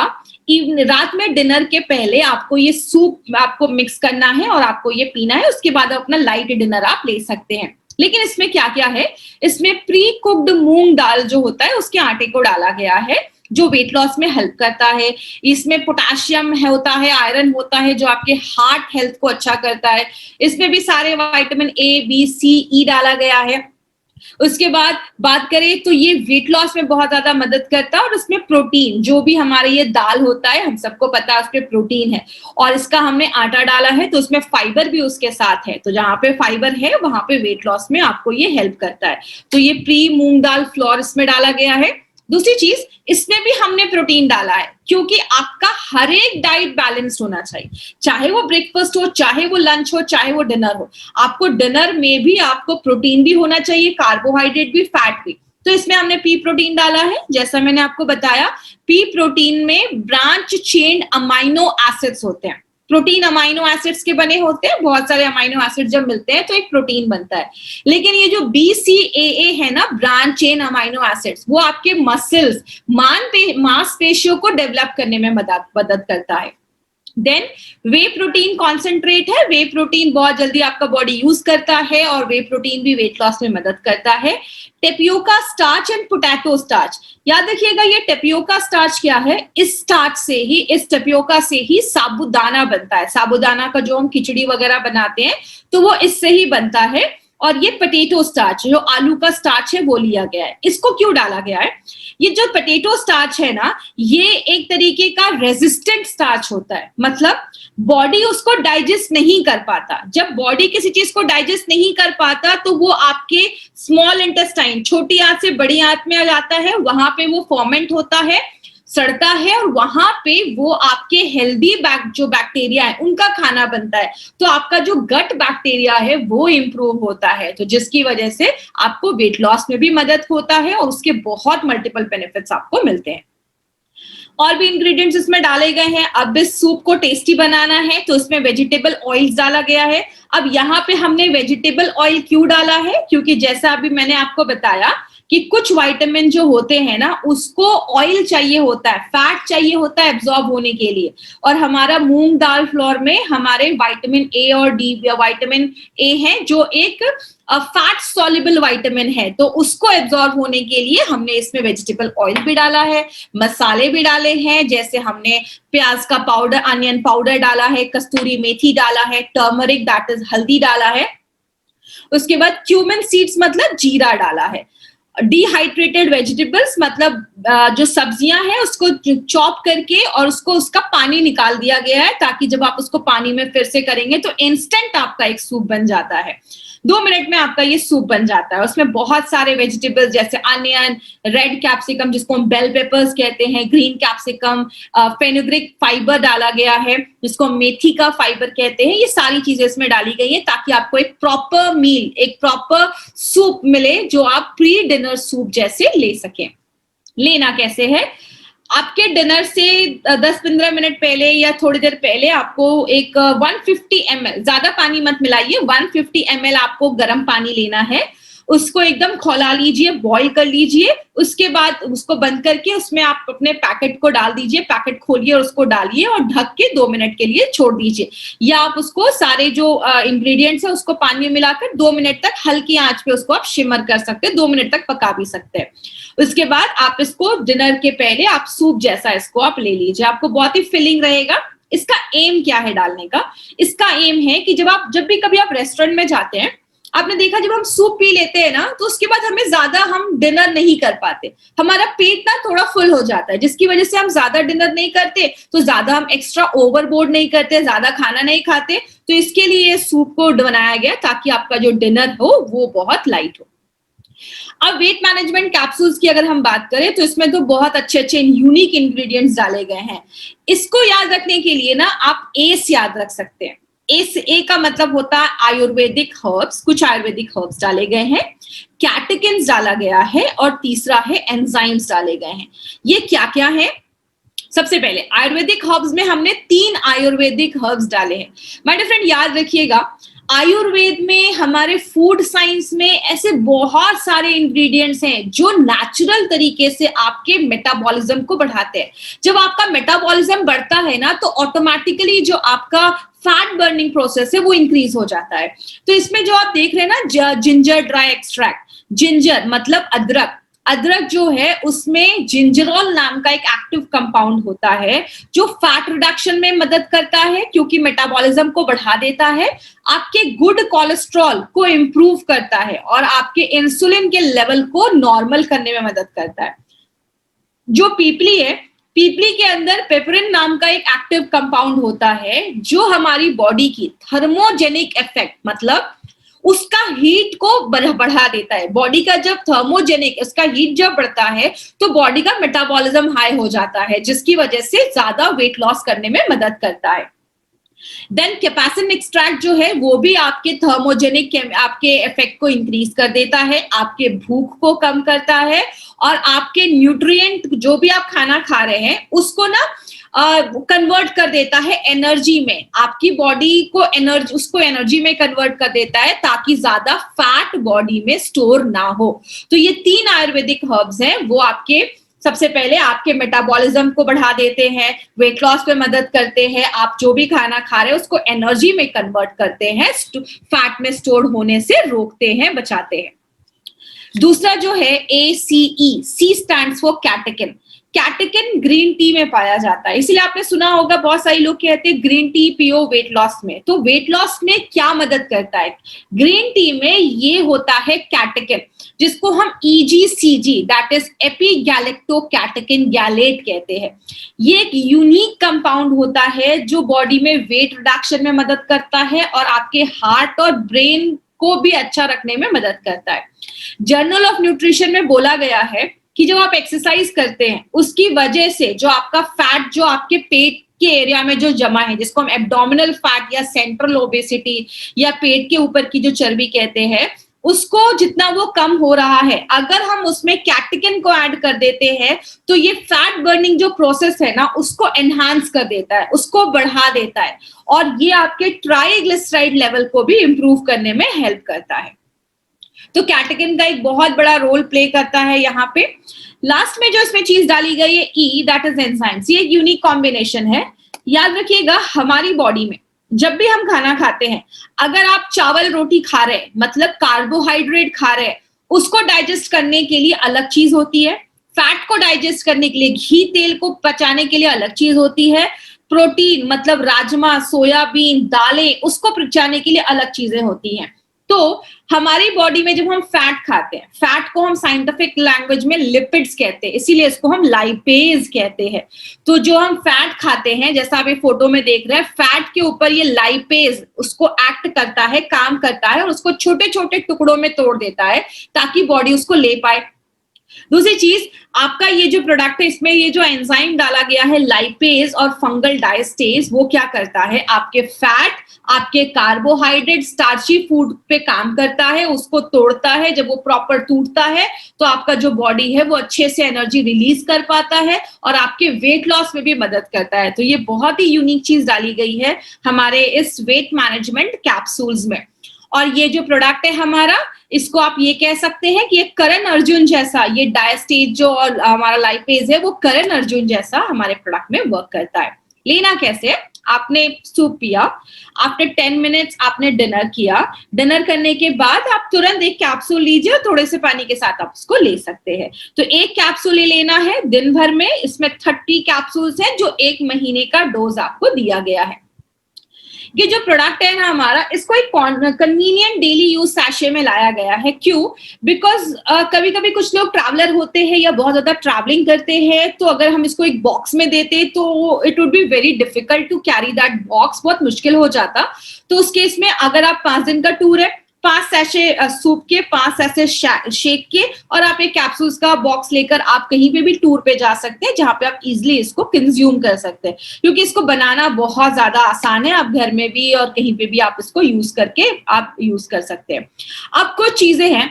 रात में डिनर के पहले आपको ये सूप आपको मिक्स करना है और आपको ये पीना है। उसके बाद अपना लाइट डिनर आप ले सकते हैं। लेकिन इसमें क्या क्या है? इसमें प्री कुक्ड मूंग दाल जो होता है उसके आटे को डाला गया है, जो वेट लॉस में हेल्प करता है। इसमें पोटेशियम होता है, आयरन होता है, जो आपके हार्ट हेल्थ को अच्छा करता है। इसमें भी सारे विटामिन ए, बी, सी, ई डाला गया है। उसके बाद बात करें तो ये वेट लॉस में बहुत ज्यादा मदद करता है। और इसमें प्रोटीन, जो भी हमारे ये दाल होता है, हम सबको पता है उसमें प्रोटीन है, और इसका हमने आटा डाला है तो उसमें फाइबर भी उसके साथ है। तो जहां पे फाइबर है वहां पे वेट लॉस में आपको ये हेल्प करता है। तो ये प्री मूंग दाल फ्लोर इसमें डाला गया है। दूसरी चीज, इसमें भी हमने प्रोटीन डाला है क्योंकि आपका हर एक डाइट बैलेंस्ड होना चाहिए, चाहे वो ब्रेकफास्ट हो, चाहे वो लंच हो, चाहे वो डिनर हो। आपको डिनर में भी आपको प्रोटीन भी होना चाहिए, कार्बोहाइड्रेट भी, फैट भी। तो इसमें हमने पी प्रोटीन डाला है। जैसा मैंने आपको बताया, पी प्रोटीन में ब्रांच चेन अमाइनो एसिड्स होते हैं। प्रोटीन अमाइनो एसिड्स के बने होते हैं, बहुत सारे अमाइनो एसिड जब मिलते हैं तो एक प्रोटीन बनता है। लेकिन ये जो BCAA है ना, ब्रांच चेन अमाइनो एसिड्स, वो आपके मसल्स, मांसपेशियों को डेवलप करने में मदद करता है। देन वे प्रोटीन कॉन्सेंट्रेट है। वे प्रोटीन बहुत जल्दी आपका बॉडी यूज करता है और वे प्रोटीन भी वेट लॉस में मदद करता है। Tapioca starch and potato starch, याद रखिएगा ये टेपियोका स्टार्च क्या है, इस टेपियोका से ही साबूदाना बनता है। साबूदाना का जो हम खिचड़ी वगैरह बनाते हैं तो वो इससे ही बनता है। और ये पोटैटो स्टार्च, जो आलू का स्टार्च है, वो लिया गया है। इसको क्यों डाला गया है? ये जो पोटैटो स्टार्च है ना, ये एक तरीके का रेजिस्टेंट स्टार्च होता है, मतलब बॉडी उसको डाइजेस्ट नहीं कर पाता। जब बॉडी किसी चीज को डाइजेस्ट नहीं कर पाता तो वो आपके स्मॉल इंटेस्टाइन, छोटी आंत से बड़ी आंत में आ जाता है, वहां पे वो फॉर्मेंट होता है, सड़ता है, और वहां पे वो आपके हेल्दी जो बैक्टीरिया है उनका खाना बनता है। तो आपका जो गट बैक्टीरिया है वो इंप्रूव होता है, तो जिसकी वजह से आपको वेट लॉस में भी मदद होता है और उसके बहुत मल्टीपल बेनिफिट्स आपको मिलते हैं। और भी इंग्रेडिएंट्स इसमें डाले गए हैं। अब इस सूप को टेस्टी बनाना है तो इसमें वेजिटेबल ऑयल्स डाला गया है। अब यहाँ पे हमने वेजिटेबल ऑयल क्यों डाला है? क्योंकि जैसा अभी मैंने आपको बताया कि कुछ विटामिन जो होते हैं ना, उसको ऑयल चाहिए होता है, फैट चाहिए होता है एब्जॉर्ब होने के लिए। और हमारा मूंग दाल फ्लोर में हमारे विटामिन ए और डी, विटामिन ए है जो एक फैट सॉल्युबल विटामिन है, तो उसको एब्जॉर्ब होने के लिए हमने इसमें वेजिटेबल ऑयल भी डाला है, मसाले भी डाले हैं, जैसे हमने प्याज का पाउडर, अनियन पाउडर डाला है, कस्तूरी मेथी डाला है, टर्मरिक दैट इज हल्दी डाला है, उसके बाद क्यूमिन सीड्स मतलब जीरा डाला है, डिहाइड्रेटेड वेजिटेबल्स मतलब जो सब्जियां हैं उसको चॉप करके और उसका पानी निकाल दिया गया है, ताकि जब आप उसको पानी में फिर से करेंगे तो इंस्टेंट आपका एक सूप बन जाता है। 2 मिनट में आपका ये सूप बन जाता है। उसमें बहुत सारे वेजिटेबल्स जैसे अनियन, रेड कैप्सिकम जिसको हम बेल पेपर्स कहते हैं, ग्रीन कैप्सिकम, फेनुग्रिक फाइबर डाला गया है जिसको मेथी का फाइबर कहते हैं। ये सारी चीजें इसमें डाली गई हैं ताकि आपको एक प्रॉपर मील, एक प्रॉपर सूप मिले जो आप प्री डिनर सूप जैसे ले सकें। लेना कैसे है? आपके डिनर से 10-15 मिनट पहले या थोड़ी देर पहले आपको एक 150 ml, ज्यादा पानी मत मिलाइए, 150 ml आपको गर्म पानी लेना है। उसको एकदम खौला लीजिए, बॉईल कर लीजिए, उसके बाद उसको बंद करके उसमें आप अपने पैकेट को डाल दीजिए, पैकेट खोलिए और उसको डालिए और ढक के 2 मिनट के लिए छोड़ दीजिए। या आप उसको सारे जो इंग्रेडिएंट्स है उसको पानी में मिलाकर 2 मिनट तक हल्की आंच पे उसको आप शिमर कर सकते हैं, 2 मिनट तक पका भी सकते हैं। उसके बाद आप इसको डिनर के पहले आप सूप जैसा इसको आप ले लीजिए, आपको बहुत ही फिलिंग रहेगा। इसका एम क्या है डालने का? इसका एम है कि जब भी कभी आप रेस्टोरेंट में जाते हैं, आपने देखा जब हम सूप पी लेते हैं ना तो उसके बाद हमें ज्यादा हम डिनर नहीं कर पाते, हमारा पेट ना थोड़ा फुल हो जाता है, जिसकी वजह से हम ज्यादा डिनर नहीं करते, तो ज्यादा हम एक्स्ट्रा ओवरबोर्ड नहीं करते, ज्यादा खाना नहीं खाते। तो इसके लिए ये सूप को बनाया गया ताकि आपका जो डिनर हो वो बहुत लाइट हो। अब वेट मैनेजमेंट कैप्सूल्स की अगर हम बात करें तो इसमें तो बहुत अच्छे अच्छे यूनिक इंग्रेडिएंट्स डाले गए हैं। इसको याद रखने के लिए ना आप एस याद रख सकते हैं। ए का मतलब होता है आयुर्वेदिक हर्ब्स, कुछ आयुर्वेदिक हर्ब्स डाले गए हैं, कैटेकिन्स डाला गया है और तीसरा है एंजाइम्स डाले गए हैं। ये क्या क्या है? सबसे पहले आयुर्वेदिक हर्ब्स में हमने 3 आयुर्वेदिक हर्ब्स डाले हैं। माय डियर फ्रेंड, याद रखिएगा आयुर्वेद में, हमारे फूड साइंस में ऐसे बहुत सारे इंग्रेडिएंट्स हैं जो नेचुरल तरीके से आपके मेटाबॉलिज्म को बढ़ाते हैं। जब आपका मेटाबॉलिज्म बढ़ता है ना तो ऑटोमेटिकली जो आपका फैट बर्निंग प्रोसेस है वो इंक्रीज हो जाता है। तो इसमें जो आप देख रहे हैं ना, जिंजर ड्राई एक्सट्रैक्ट, जिंजर मतलब अदरक, अदरक जो है उसमें जिंजरोल नाम का एक एक्टिव कंपाउंड होता है जो फैट रिडक्शन में मदद करता है क्योंकि मेटाबॉलिज्म को बढ़ा देता है, आपके गुड कोलेस्ट्रॉल को इंप्रूव करता है और आपके इंसुलिन के लेवल को नॉर्मल करने में मदद करता है। जो पीपली है, पीपली के अंदर पेपरिन नाम का एक एक्टिव कंपाउंड होता है जो हमारी बॉडी की थर्मोजेनिक इफेक्ट, मतलब उसका हीट को बढ़ा देता है। बॉडी का जब थर्मोजेनिक, उसका हीट जब बढ़ता है तो बॉडी का मेटाबॉलिज्म हाई हो जाता है, जिसकी वजह से ज्यादा वेट लॉस करने में मदद करता है। देन कैप्साइसिन एक्सट्रैक्ट जो है वो भी आपके थर्मोजेनिक आपके इफेक्ट को इंक्रीज कर देता है, आपके भूख को कम करता है और आपके न्यूट्रिएंट जो भी आप खाना खा रहे हैं उसको ना कन्वर्ट कर देता है एनर्जी में। आपकी बॉडी को एनर्जी, उसको एनर्जी में कन्वर्ट कर देता है ताकि ज्यादा फैट बॉडी में स्टोर ना हो। तो ये 3 आयुर्वेदिक हर्ब्स हैं, वो आपके सबसे पहले आपके मेटाबॉलिज्म को बढ़ा देते हैं, वेट लॉस पे मदद करते हैं, आप जो भी खाना खा रहे हैं उसको एनर्जी में कन्वर्ट करते हैं, फैट में स्टोर होने से रोकते हैं, बचाते हैं। दूसरा जो है ACE, C stands for catechin. Catechin green tea में पाया जाता है, इसलिए आपने सुना होगा बहुत सारे लोग कहते हैं ग्रीन टी पियो वेट लॉस में। तो वेट लॉस में क्या मदद करता है? ग्रीन टी में ये होता है कैटेकिन, जिसको हम EGCG दैट इज एपिगैलेक्टोकैटेकिन गैलेट कहते हैं। ये एक यूनिक कंपाउंड होता है जो बॉडी में वेट रिडक्शन में मदद करता है और आपके हार्ट और ब्रेन को भी अच्छा रखने में मदद करता है। जर्नल ऑफ न्यूट्रिशन में बोला गया है कि जब आप एक्सरसाइज करते हैं उसकी वजह से जो आपका फैट जो आपके पेट के एरिया में जो जमा है, जिसको हम एब्डोमिनल फैट या सेंट्रल ओबेसिटी या पेट के ऊपर की जो चर्बी कहते हैं, उसको जितना वो कम हो रहा है, अगर हम उसमें कैटेकिन को ऐड कर देते हैं तो ये फैट बर्निंग जो प्रोसेस है ना उसको एनहांस कर देता है, उसको बढ़ा देता है और ये आपके ट्राइग्लिसराइड लेवल को भी इंप्रूव करने में हेल्प करता है। तो कैटेकिन का एक बहुत बड़ा रोल प्ले करता है यहाँ पे। लास्ट में जो इसमें चीज डाली गई है E, दैट इज एंजाइम्स। ये एक यूनिक कॉम्बिनेशन है। याद रखिएगा, हमारी बॉडी में जब भी हम खाना खाते हैं, अगर आप चावल रोटी खा रहे हैं मतलब कार्बोहाइड्रेट खा रहे हैं, उसको डाइजेस्ट करने के लिए अलग चीज होती है, फैट को डाइजेस्ट करने के लिए, घी तेल को पचाने के लिए अलग चीज होती है, प्रोटीन मतलब राजमा, सोयाबीन, दालें, उसको पचाने के लिए अलग चीजें होती हैं। तो हमारी बॉडी में जब हम फैट खाते हैं, फैट को हम साइंटिफिक लैंग्वेज में लिपिड्स कहते हैं, इसीलिए इसको हम लाइपेज कहते हैं। तो जो हम फैट खाते हैं, जैसा आप ये फोटो में देख रहे हैं, फैट के ऊपर ये लाइपेज उसको एक्ट करता है, काम करता है और उसको छोटे छोटे टुकड़ों में तोड़ देता है ताकि बॉडी उसको ले पाए। दूसरी चीज, आपका ये जो प्रोडक्ट है इसमें ये जो एंजाइम डाला गया है लाइपेज और फंगल डायस्टेज, वो क्या करता है, आपके फैट, आपके कार्बोहाइड्रेट, स्टार्ची फूड पे काम करता है, उसको तोड़ता है। जब वो प्रॉपर टूटता है तो आपका जो बॉडी है वो अच्छे से एनर्जी रिलीज कर पाता है और आपके वेट लॉस में भी मदद करता है। तो ये बहुत ही यूनिक चीज डाली गई है हमारे इस वेट मैनेजमेंट कैप्सूल्स में। और ये जो प्रोडक्ट है हमारा, इसको आप ये कह सकते हैं कि ये करण अर्जुन जैसा, ये डायस्टेज जो और हमारा लाइपेज है वो करण अर्जुन जैसा हमारे प्रोडक्ट में वर्क करता है। लेना कैसे? आपने सूप पिया, आफ्टर 10 मिनट्स आपने डिनर किया, डिनर करने के बाद आप तुरंत एक कैप्सूल लीजिए और थोड़े से पानी के साथ आप उसको ले सकते हैं। तो एक कैप्सूल ही लेना है दिन भर में। इसमें 30 कैप्सूल्स हैं जो 1 महीने का डोज आपको दिया गया है। ये जो प्रोडक्ट है ना हमारा, इसको एक कन्वीनियंट डेली यूज सैशे में लाया गया है। क्यों? बिकॉज कभी कभी कुछ लोग ट्रैवलर होते हैं या बहुत ज्यादा ट्रैवलिंग करते हैं, तो अगर हम इसको एक बॉक्स में देते तो it would be very difficult to carry that box, बहुत मुश्किल हो जाता। तो उस केस में अगर आप 5 दिन का टूर है, 5 सैशे सूप के, 5 सैशे शेक के और आप एक कैप्सूल्स का बॉक्स लेकर आप कहीं पे भी टूर पे जा सकते हैं, जहां पे आप इजिली इसको कंज्यूम कर सकते हैं। क्योंकि इसको बनाना बहुत ज्यादा आसान है, आप घर में भी और कहीं पे भी आप इसको यूज करके आप यूज कर सकते हैं। अब कुछ चीजें हैं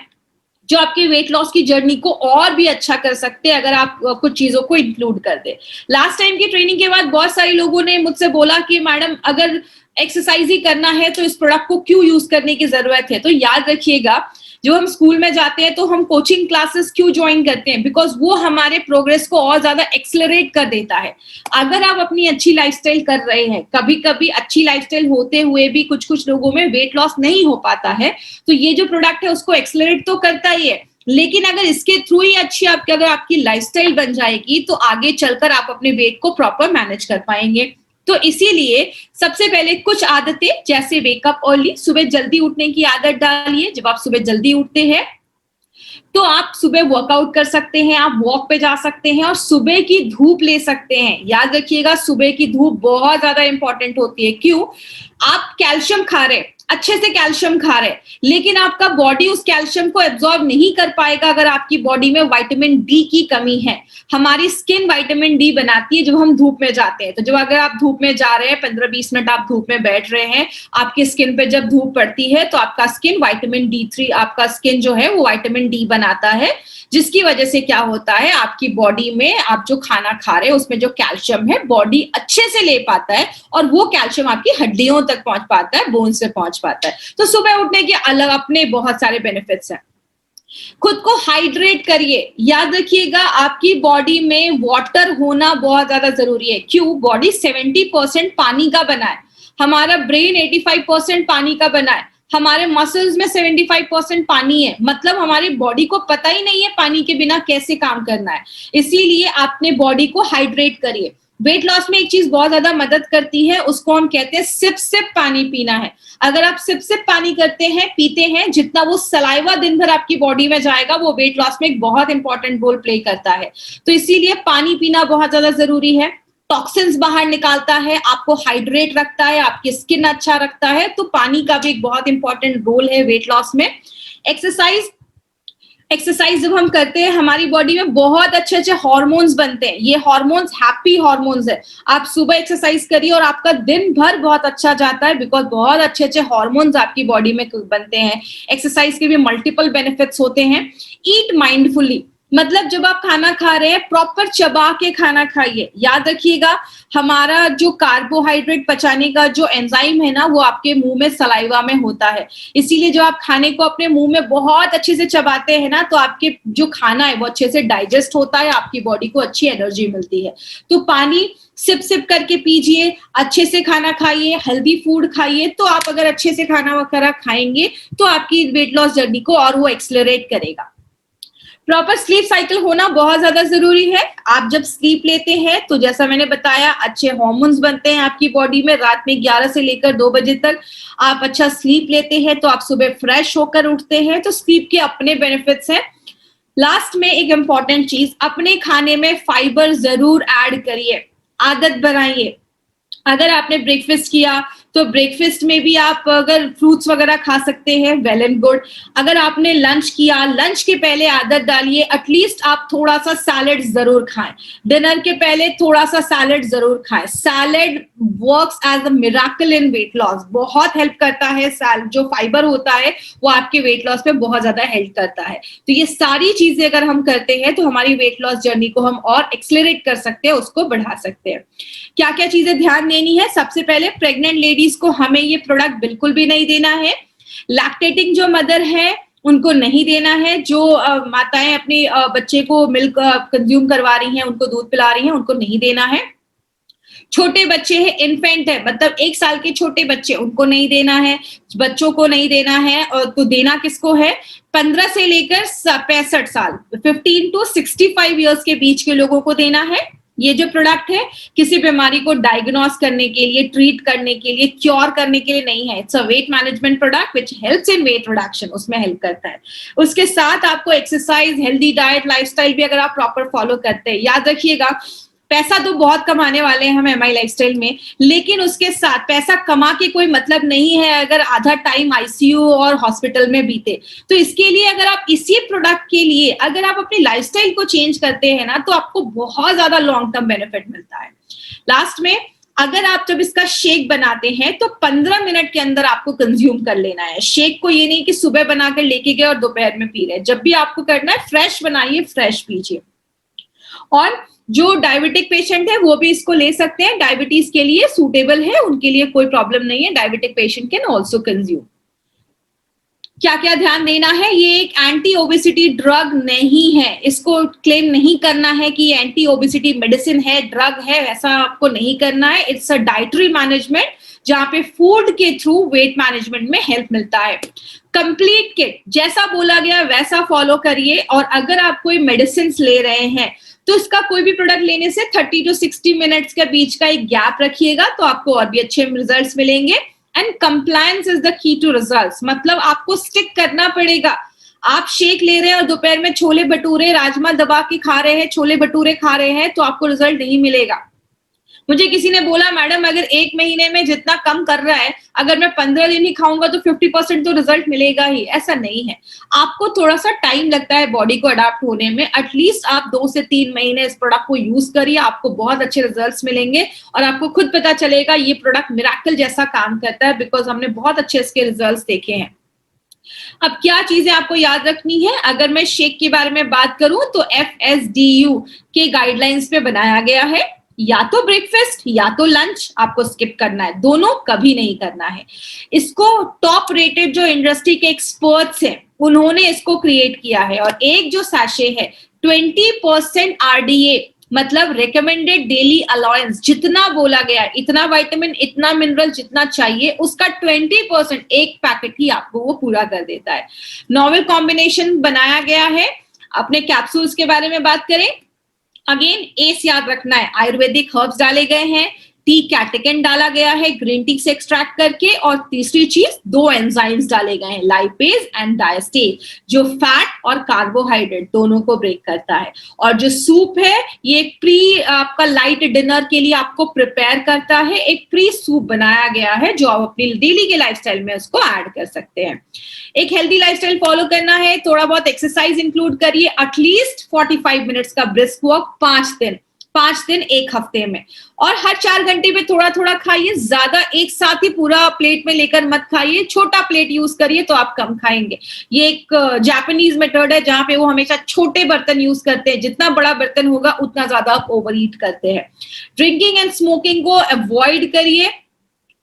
जो आपकी वेट लॉस की जर्नी को और भी अच्छा कर सकते हैं अगर आप कुछ चीजों को इंक्लूड कर दे। लास्ट टाइम की ट्रेनिंग के बाद बहुत सारे लोगों ने मुझसे बोला कि मैडम अगर एक्सरसाइज ही करना है तो इस प्रोडक्ट को क्यों यूज करने की जरूरत है? तो याद रखिएगा, जो हम स्कूल में जाते हैं तो हम कोचिंग क्लासेस क्यों ज्वाइन करते हैं? बिकॉज वो हमारे प्रोग्रेस को और ज्यादा एक्सेलरेट कर देता है। अगर आप अपनी अच्छी लाइफस्टाइल कर रहे हैं, कभी कभी अच्छी लाइफस्टाइल होते हुए भी कुछ कुछ लोगों में वेट लॉस नहीं हो पाता है, तो ये जो प्रोडक्ट है उसको एक्सेलरेट तो करता ही है। लेकिन अगर इसके थ्रू ही अच्छी अगर आपकी लाइफस्टाइल बन जाएगी तो आगे चलकर आप अपने वेट को प्रॉपर मैनेज कर पाएंगे। तो इसीलिए सबसे पहले कुछ आदतें, जैसे वेकअप अर्ली, सुबह जल्दी उठने की आदत डालिए। जब आप सुबह जल्दी उठते हैं तो आप सुबह वर्कआउट कर सकते हैं, आप वॉक पे जा सकते हैं और सुबह की धूप ले सकते हैं। याद रखिएगा, सुबह की धूप बहुत ज्यादा इंपॉर्टेंट होती है। क्यों? आप कैल्शियम खा रहे हैं, अच्छे से कैल्शियम खा रहे हैं, लेकिन आपका बॉडी उस कैल्शियम को एब्जॉर्ब नहीं कर पाएगा अगर आपकी बॉडी में विटामिन डी की कमी है। हमारी स्किन विटामिन डी बनाती है जब हम धूप में जाते हैं। तो जब अगर आप धूप में जा रहे हैं, 15-20 मिनट आप धूप में बैठ रहे हैं, आपकी स्किन पे जब धूप पड़ती है तो आपका स्किन विटामिन D3, आपका स्किन जो है वो विटामिन डी बनाता है, जिसकी वजह से क्या होता है, आपकी बॉडी में आप जो खाना खा रहे हैं उसमें जो कैल्शियम है बॉडी अच्छे से ले पाता है, और वो कैल्शियम आपकी हड्डियों तक पहुंच पाता है, बोन से पहुंच पाता है। तो सुबह उठने के अलग अपने बहुत सारे बेनिफिट्स हैं। खुद को हाइड्रेट करिए। याद रखिएगा, आपकी बॉडी में वाटर होना बहुत ज्यादा जरूरी है। क्यों? बॉडी 70% पानी का बना है, हमारा ब्रेन 85% पानी का बना है, हमारे मसल्स में 75% पानी है। मतलब हमारी बॉडी को पता ही नहीं है पानी के बिना कैसे काम करना है। इसीलिए आपने बॉडी को हाइड्रेट करिए। वेट लॉस में एक चीज बहुत ज्यादा मदद करती है, उसको हम कहते हैं सिप सिप पानी पीना है। अगर आप सिप सिप पानी करते हैं, पीते हैं, जितना वो सलाइवा दिन भर आपकी बॉडी में जाएगा वो वेट लॉस में एक बहुत इंपॉर्टेंट रोल प्ले करता है। तो इसीलिए पानी पीना बहुत ज्यादा जरूरी है। टॉक्सिन्स बाहर निकालता है, आपको हाइड्रेट रखता है, आपकी स्किन अच्छा रखता है। तो पानी का भी एक बहुत इंपॉर्टेंट रोल है वेट लॉस में। एक्सरसाइज जब हम करते हैं, हमारी बॉडी में बहुत अच्छे अच्छे हार्मोन्स बनते हैं। ये हार्मोन्स हैप्पी हार्मोन्स है। आप सुबह एक्सरसाइज करिए और आपका दिन भर बहुत अच्छा जाता है, बिकॉज बहुत अच्छे अच्छे हार्मोन्स आपकी बॉडी में बनते हैं। एक्सरसाइज के भी मल्टीपल बेनिफिट्स होते हैं। ईट माइंडफुली, मतलब जब आप खाना खा रहे हैं प्रॉपर चबा के खाना खाइए। याद रखिएगा, हमारा जो कार्बोहाइड्रेट पचाने का जो एंजाइम है ना, वो आपके मुंह में सलाइवा में होता है। इसीलिए जब आप खाने को अपने मुंह में बहुत अच्छे से चबाते हैं ना, तो आपके जो खाना है वो अच्छे से डाइजेस्ट होता है, आपकी बॉडी को अच्छी एनर्जी मिलती है। तो पानी सिप सिप करके पीजिए, अच्छे से खाना खाइए, हेल्दी फूड खाइए। तो आप अगर अच्छे से खाना वगैरह खाएंगे तो आपकी वेट लॉस जर्नी को और वो एक्सेलरेट करेगा। प्रॉपर स्लीप साइकिल होना बहुत ज्यादा जरूरी है। आप जब स्लीप लेते हैं तो जैसा मैंने बताया, अच्छे हार्मोन्स बनते हैं आपकी बॉडी में। रात में 11 से लेकर 2 बजे तक आप अच्छा स्लीप लेते हैं तो आप सुबह फ्रेश होकर उठते हैं। तो स्लीप के अपने बेनिफिट्स हैं। लास्ट में एक इंपॉर्टेंट चीज, अपने खाने में फाइबर जरूर ऐड करिए, आदत बनाइए। अगर आपने ब्रेकफास्ट किया तो ब्रेकफास्ट में भी आप अगर फ्रूट्स वगैरह खा सकते हैं, वेल एंड गुड। अगर आपने लंच किया, लंच के पहले आदत डालिए एटलीस्ट आप थोड़ा सा सैलेड जरूर खाएं। डिनर के पहले थोड़ा सा सैलेड जरूर खाएं। Salad works as a miracle in weight loss, बहुत हेल्प करता है। जो फाइबर होता है वो आपके वेट लॉस में बहुत ज्यादा हेल्प करता है। तो ये सारी चीजें अगर हम करते हैं तो हमारी वेट लॉस जर्नी को हम और एक्सेलरेट कर सकते हैं, उसको बढ़ा सकते हैं। क्या क्या चीजें ध्यान देनी है? सबसे पहले प्रेग्नेंट लेडीज को हमें ये प्रोडक्ट बिल्कुल भी नहीं देना है। लैक्टेटिंग जो मदर है उनको नहीं देना है। जो माताएं अपने बच्चे को मिल्क कंज्यूम करवा रही हैं, उनको दूध पिला रही हैं, उनको नहीं देना है। छोटे बच्चे हैं, इन्फेंट है, मतलब 1 साल के छोटे बच्चे, उनको नहीं देना है। बच्चों को नहीं देना है। और तो देना किसको है? 15 से लेकर 65 साल, 15 to 65 ईयर्स के बीच के लोगों को देना है। ये जो प्रोडक्ट है किसी बीमारी को डायग्नोस करने के लिए, ट्रीट करने के लिए, क्योर करने के लिए नहीं है। It's a weight management product which helps in weight reduction, उसमें हेल्प करता है। उसके साथ आपको एक्सरसाइज, हेल्दी डाइट, लाइफस्टाइल भी अगर आप प्रॉपर फॉलो करते हैं। याद रखिएगा, पैसा तो बहुत कमाने वाले हैं हम एमआई लाइफस्टाइल में, लेकिन उसके साथ पैसा कमा के कोई मतलब नहीं है अगर आधा टाइम आईसीयू और हॉस्पिटल में बीते। तो इसके लिए अगर आप इसी प्रोडक्ट के लिए अगर आप अपनी लाइफस्टाइल को चेंज करते हैं ना, तो आपको बहुत ज्यादा लॉन्ग टर्म बेनिफिट मिलता है। लास्ट में, अगर आप जब इसका शेक बनाते हैं तो 15 मिनट के अंदर आपको कंज्यूम कर लेना है। शेक को ये नहीं कि सुबह बनाकर लेके गए और दोपहर में पी रहे। जब भी आपको करना है फ्रेश बनाइए, फ्रेश पीजिए। और जो डायबिटिक पेशेंट है वो भी इसको ले सकते हैं, डायबिटीज के लिए सूटेबल है, उनके लिए कोई प्रॉब्लम नहीं है। Diabetic patient can also consume. क्या क्या ध्यान देना है? ये एक एंटी ओबेसिटी ड्रग नहीं है। इसको क्लेम नहीं करना है कि एंटी ओबेसिटी मेडिसिन है, ड्रग है, ऐसा आपको नहीं करना है। इट्स अ डाइटरी मैनेजमेंट जहां पे फूड के थ्रू वेट मैनेजमेंट में हेल्प मिलता है। कंप्लीट किट, जैसा बोला गया वैसा फॉलो करिए। और अगर आप कोई मेडिसिन ले रहे हैं तो इसका कोई भी प्रोडक्ट लेने से 30 to 60 मिनट्स के बीच का एक गैप रखिएगा, तो आपको और भी अच्छे रिजल्ट्स मिलेंगे। And compliance is the key to results, मतलब आपको स्टिक करना पड़ेगा। आप शेक ले रहे हैं और दोपहर में छोले भटूरे, राजमा दबा के खा रहे हैं, छोले भटूरे खा रहे हैं, तो आपको रिजल्ट नहीं मिलेगा। मुझे किसी ने बोला मैडम अगर 1 महीने में जितना कम कर रहा है, अगर मैं 15 दिन ही खाऊंगा तो 50% तो रिजल्ट मिलेगा ही। ऐसा नहीं है, आपको थोड़ा सा टाइम लगता है बॉडी को अडाप्ट होने में। एटलीस्ट आप 2 से 3 महीने इस प्रोडक्ट को यूज करिए, आपको बहुत अच्छे रिजल्ट्स मिलेंगे और आपको खुद पता चलेगा ये प्रोडक्ट मिरेकल जैसा काम करता है, बिकॉज हमने बहुत अच्छे इसके रिजल्ट्स देखे हैं। अब क्या चीजें आपको याद रखनी है, अगर मैं शेक के बारे में बात करूं तो FSDU के गाइडलाइंस पे बनाया गया है, या तो ब्रेकफास्ट या तो लंच आपको स्किप करना है, दोनों कभी नहीं करना है। इसको टॉप रेटेड जो इंडस्ट्री के एक्सपर्ट्स हैं उन्होंने इसको क्रिएट किया है, और एक जो सैशे है 20% RDA मतलब रिकमेंडेड डेली अलाउंस, जितना बोला गया इतना विटामिन इतना मिनरल जितना चाहिए उसका 20% एक पैकेट ही आपको वो पूरा कर देता है। नॉवेल कॉम्बिनेशन बनाया गया है। अपने कैप्सूल्स के बारे में बात करें, अगेन एस याद रखना है, आयुर्वेदिक हर्ब्स डाले गए हैं, टी कैटेकिन डाला गया है ग्रीन टी से एक्सट्रैक्ट करके, और तीसरी चीज 2 एंजाइम्स डाले गए हैं, लाइपेज एंड डायस्टेज, जो फैट और कार्बोहाइड्रेट दोनों को ब्रेक करता है। और जो सूप है ये एक प्री आपका लाइट डिनर के लिए आपको प्रिपेयर करता है, एक प्री सूप बनाया गया है जो आप अपनी डेली के लाइफस्टाइल में उसको ऐड कर सकते हैं। एक हेल्दी लाइफस्टाइल फॉलो करना है, थोड़ा बहुत एक्सरसाइज इंक्लूड करिए, एटलीस्ट 45 मिनट्स का ब्रिस्क वॉक 5 दिन एक हफ्ते में, और हर 4 घंटे में थोड़ा थोड़ा खाइए, ज्यादा एक साथ ही पूरा प्लेट में लेकर मत खाइए, छोटा प्लेट यूज करिए तो आप कम खाएंगे। ये एक जापानीज मेथड है जहां पे वो हमेशा छोटे बर्तन यूज करते हैं, जितना बड़ा बर्तन होगा उतना ज्यादा आप ओवर ईट करते हैं। ड्रिंकिंग एंड स्मोकिंग को अवॉइड करिए,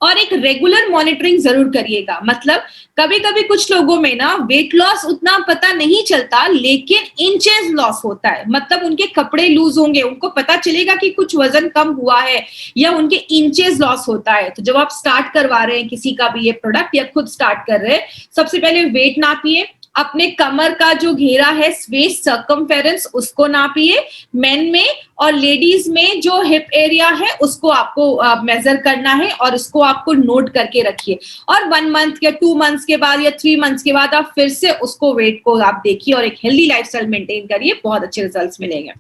और एक रेगुलर मॉनिटरिंग जरूर करिएगा। मतलब कभी कभी कुछ लोगों में ना वेट लॉस उतना पता नहीं चलता, लेकिन इंचेस लॉस होता है, मतलब उनके कपड़े लूज होंगे, उनको पता चलेगा कि कुछ वजन कम हुआ है, या उनके इंचेस लॉस होता है। तो जब आप स्टार्ट करवा रहे हैं किसी का भी ये प्रोडक्ट या खुद स्टार्ट कर रहे हैं, सबसे पहले वेट नापिए, अपने कमर का जो घेरा है वेस्ट सर्कमफेरेंस उसको नापिए मेन में, और लेडीज में जो हिप एरिया है उसको आपको मेजर करना है, और इसको आपको नोट करके रखिए। और 1 मंथ या 2 मंथ्स के बाद या 3 मंथ्स के बाद आप फिर से उसको वेट को आप देखिए और एक हेल्दी लाइफस्टाइल मेंटेन करिए, बहुत अच्छे रिजल्ट्स मिलेंगे।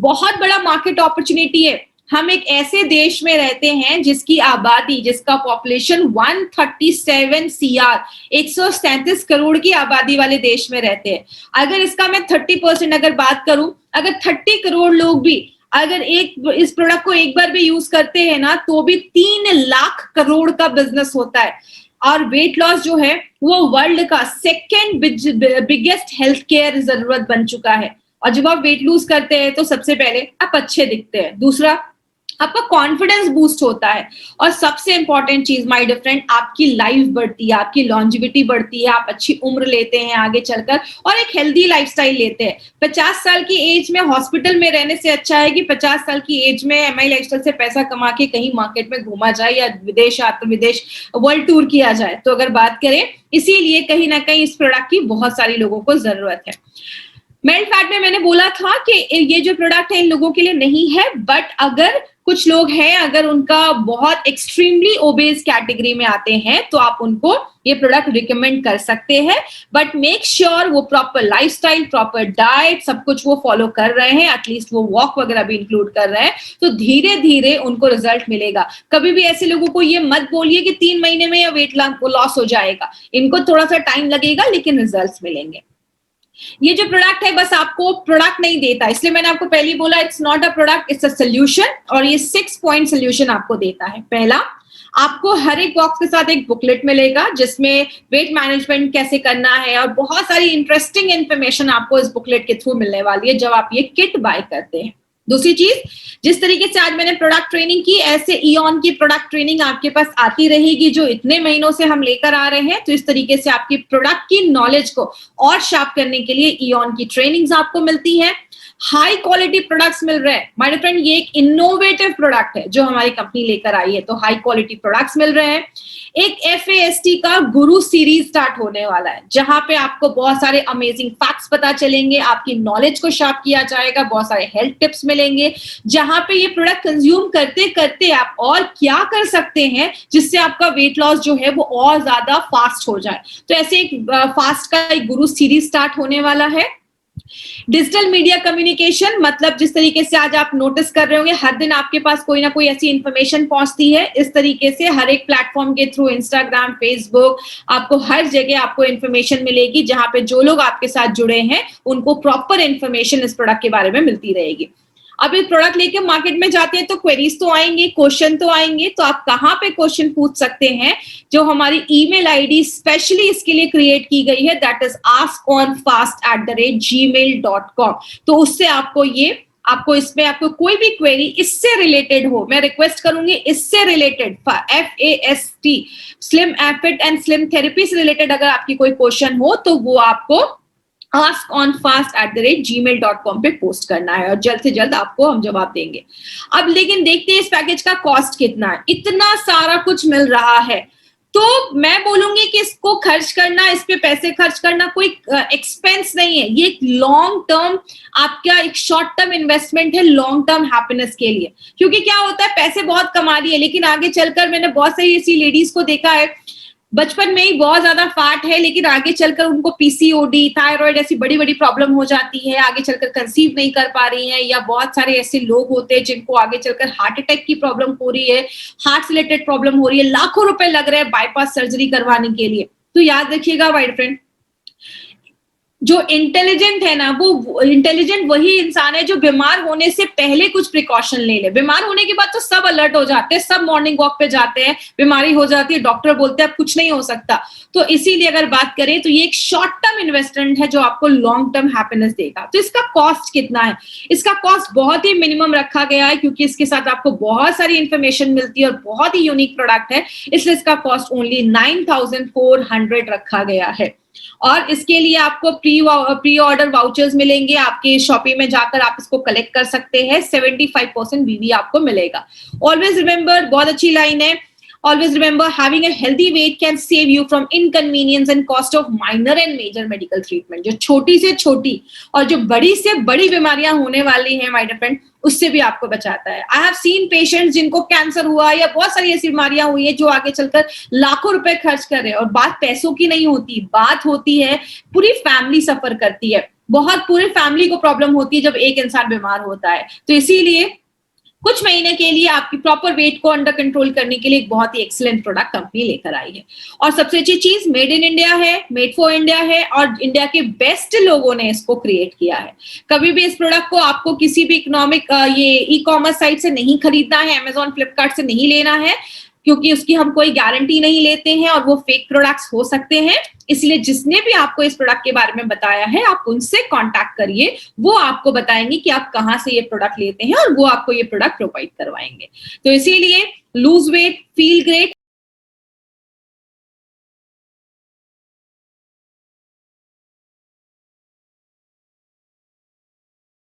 बहुत बड़ा मार्केट अपॉर्चुनिटी है। हम एक ऐसे देश में रहते हैं जिसकी आबादी, जिसका पॉपुलेशन 137 CR 137 करोड़ की आबादी वाले देश में रहते हैं। अगर इसका मैं 30% अगर बात करूं, अगर 30 करोड़ लोग भी अगर इस प्रोडक्ट को एक बार भी यूज करते हैं ना, तो भी 3 लाख करोड़ का बिजनेस होता है। और वेट लॉस जो है वो वर्ल्ड का 2nd बिगेस्ट हेल्थ केयर जरूरत बन चुका है। और जब आप वेट लूज करते हैं तो सबसे पहले आप अच्छे दिखते हैं, दूसरा आपका कॉन्फिडेंस बूस्ट होता है, और सबसे इंपॉर्टेंट चीज माय डियर फ्रेंड, आपकी लाइफ बढ़ती है, आपकी लॉन्जिविटी बढ़ती है, आप अच्छी उम्र लेते हैं आगे चलकर, और एक हेल्दी लाइफस्टाइल लेते हैं। 50 साल की एज में हॉस्पिटल में रहने से अच्छा है कि 50 साल की एज में MI लाइफस्टाइल से पैसा कमा के कहीं मार्केट में घूमा जाए या विदेश विदेश वर्ल्ड टूर किया जाए। तो अगर बात करें, इसीलिए कहीं ना कहीं इस प्रोडक्ट की बहुत सारी लोगों को जरूरत है। मेल्ट फैट में मैंने बोला था कि ये जो प्रोडक्ट है इन लोगों के लिए नहीं है, बट अगर कुछ लोग हैं, अगर उनका बहुत एक्सट्रीमली ओबेस कैटेगरी में आते हैं तो आप उनको ये प्रोडक्ट रिकमेंड कर सकते हैं, बट मेक श्योर वो प्रॉपर लाइफस्टाइल, प्रॉपर डाइट सब कुछ वो फॉलो कर रहे हैं, एटलीस्ट वो वॉक वगैरह भी इंक्लूड कर रहे हैं, तो धीरे धीरे उनको रिजल्ट मिलेगा। कभी भी ऐसे लोगों को ये मत बोलिए कि 3 महीने में या वेट लॉस हो जाएगा, इनको थोड़ा सा टाइम लगेगा लेकिन रिजल्ट मिलेंगे। ये जो प्रोडक्ट है बस आपको प्रोडक्ट नहीं देता, इसलिए मैंने आपको पहले ही बोला it's not a product, it's a solution, और ये 6 पॉइंट सोल्यूशन आपको देता है। पहला, आपको हर एक बॉक्स के साथ एक बुकलेट मिलेगा जिसमें वेट मैनेजमेंट कैसे करना है और बहुत सारी इंटरेस्टिंग इंफॉर्मेशन आपको इस बुकलेट के थ्रू मिलने वाली है जब आप ये किट बाय करते हैं। दूसरी चीज, जिस तरीके से आज मैंने प्रोडक्ट ट्रेनिंग की, ऐसे इयॉन की प्रोडक्ट ट्रेनिंग आपके पास आती रहेगी जो इतने महीनों से हम लेकर आ रहे हैं। तो इस तरीके से आपकी प्रोडक्ट की नॉलेज को और शार्प करने के लिए इयॉन की ट्रेनिंग्स आपको मिलती है, हाई क्वालिटी प्रोडक्ट्स मिल रहे हैं। माय फ्रेंड, ये एक इनोवेटिव प्रोडक्ट है जो हमारी कंपनी लेकर आई है, तो हाई क्वालिटी प्रोडक्ट्स मिल रहे हैं। एक FAST का गुरु सीरीज स्टार्ट होने वाला है जहां पे आपको बहुत सारे अमेजिंग फैक्ट्स पता चलेंगे, आपकी नॉलेज को शार्प किया जाएगा, बहुत सारे हेल्थ टिप्स मिलेंगे, जहां पे ये प्रोडक्ट कंज्यूम करते करते आप और क्या कर सकते हैं जिससे आपका वेट लॉस जो है वो और ज्यादा फास्ट हो जाए। तो ऐसे एक फास्ट का एक गुरु सीरीज स्टार्ट होने वाला है। डिजिटल मीडिया कम्युनिकेशन, मतलब जिस तरीके से आज आप नोटिस कर रहे होंगे हर दिन आपके पास कोई ना कोई ऐसी इंफॉर्मेशन पहुंचती है, इस तरीके से हर एक प्लेटफॉर्म के थ्रू, इंस्टाग्राम, फेसबुक, आपको हर जगह आपको इंफॉर्मेशन मिलेगी जहां पे जो लोग आपके साथ जुड़े हैं उनको प्रॉपर इंफॉर्मेशन इस प्रोडक्ट के बारे में मिलती रहेगी। अब ये प्रोडक्ट लेके मार्केट में जाते हैं तो क्वेरीज तो आएंगे, क्वेश्चन तो आएंगे, तो आप कहाँ पे क्वेश्चन पूछ सकते हैं, जो हमारी ईमेल आईडी स्पेशली इसके लिए क्रिएट की गई है, दैट इज askonfast@gmail.com। तो उससे आपको इसमें आपको कोई भी क्वेरी इससे रिलेटेड हो, मैं रिक्वेस्ट करूंगी इससे related, FAST, slim एफिट and slim therapy से रिलेटेड अगर आपकी कोई क्वेश्चन हो तो वो आपको askonfast@gmail.com पे पोस्ट करना है और जल्द से जल्द आपको हम जवाब देंगे। अब लेकिन देखते हैं इस पैकेज का कॉस्ट कितना है। इतना सारा कुछ मिल रहा है तो मैं बोलूंगी कि इसको खर्च करना, इस पे पैसे खर्च करना कोई एक्सपेंस नहीं है, ये एक लॉन्ग टर्म आपका एक शॉर्ट टर्म इन्वेस्टमेंट है लॉन्ग टर्म हैप्पीनेस के लिए। क्योंकि क्या होता है, पैसे बहुत कमा लिए लेकिन आगे चलकर मैंने बहुत सारी ऐसी लेडीज को देखा है बचपन में ही बहुत ज्यादा फैट है लेकिन आगे चलकर उनको पीसीओडी, थायराइड ऐसी बड़ी बड़ी प्रॉब्लम हो जाती है, आगे चलकर कंसीव नहीं कर पा रही हैं, या बहुत सारे ऐसे लोग होते हैं जिनको आगे चलकर हार्ट अटैक की प्रॉब्लम हो रही है, हार्ट से रिलेटेड प्रॉब्लम हो रही है, लाखों रुपए लग रहे हैं बाईपास सर्जरी करवाने के लिए। तो याद रखिएगा माय फ्रेंड, जो इंटेलिजेंट है ना, वो इंटेलिजेंट वही इंसान है जो बीमार होने से पहले कुछ प्रिकॉशन ले ले। बीमार होने के बाद तो सब अलर्ट हो जाते हैं, सब मॉर्निंग वॉक पे जाते हैं, बीमारी हो जाती है, डॉक्टर बोलते हैं अब कुछ नहीं हो सकता। तो इसीलिए अगर बात करें तो ये एक शॉर्ट टर्म इन्वेस्टमेंट है जो आपको लॉन्ग टर्म हैप्पीनेस देगा। तो इसका कॉस्ट कितना है? इसका कॉस्ट बहुत ही मिनिमम रखा गया है क्योंकि इसके साथ आपको बहुत सारी इंफॉर्मेशन मिलती है और बहुत ही यूनिक प्रोडक्ट है, इसलिए इसका कॉस्ट ओनली 9400 रखा गया है। और इसके लिए आपको प्री ऑर्डर वाउचर्स मिलेंगे, आपके शॉपिंग में जाकर आप इसको कलेक्ट कर सकते हैं, 75% वीवी आपको मिलेगा। ऑलवेज रिमेंबर, बहुत अच्छी लाइन है, always remember having a healthy weight can save you from inconvenience and cost of minor and major medical treatment। जो छोटी से छोटी और जो बड़ी से बड़ी बीमारियां होने वाली हैं माय डियर फ्रेंड, उससे भी आपको बचाता है। आई हैव सीन पेशेंट्स जिनको कैंसर हुआ या बहुत सारी ऐसी बीमारियां हुई है जो आगे चलकर लाखों रुपए खर्च कर रहे हैं, और बात पैसों की नहीं होती, बात होती है पूरी फैमिली सफर करती है, बहुत पूरी फैमिली को प्रॉब्लम होती है जब एक इंसान बीमार होता है। तो इसीलिए कुछ महीने के लिए आपकी प्रॉपर वेट को अंडर कंट्रोल करने के लिए एक बहुत ही एक्सीलेंट प्रोडक्ट कंपनी लेकर आई है। और सबसे अच्छी चीज, मेड इन इंडिया है, मेड फॉर इंडिया है, और इंडिया के बेस्ट लोगों ने इसको क्रिएट किया है। कभी भी इस प्रोडक्ट को आपको किसी भी इकोनॉमिक ये ई कॉमर्स साइट से नहीं खरीदना है, अमेजॉन, फ्लिपकार्ट से नहीं लेना है, क्योंकि उसकी हम कोई गारंटी नहीं लेते हैं और वो फेक प्रोडक्ट्स हो सकते हैं। इसलिए जिसने भी आपको इस प्रोडक्ट के बारे में बताया है आप उनसे कांटेक्ट करिए, वो आपको बताएंगे कि आप कहां से ये प्रोडक्ट लेते हैं और वो आपको ये प्रोडक्ट प्रोवाइड करवाएंगे। तो इसीलिए लूज वेट, फील ग्रेट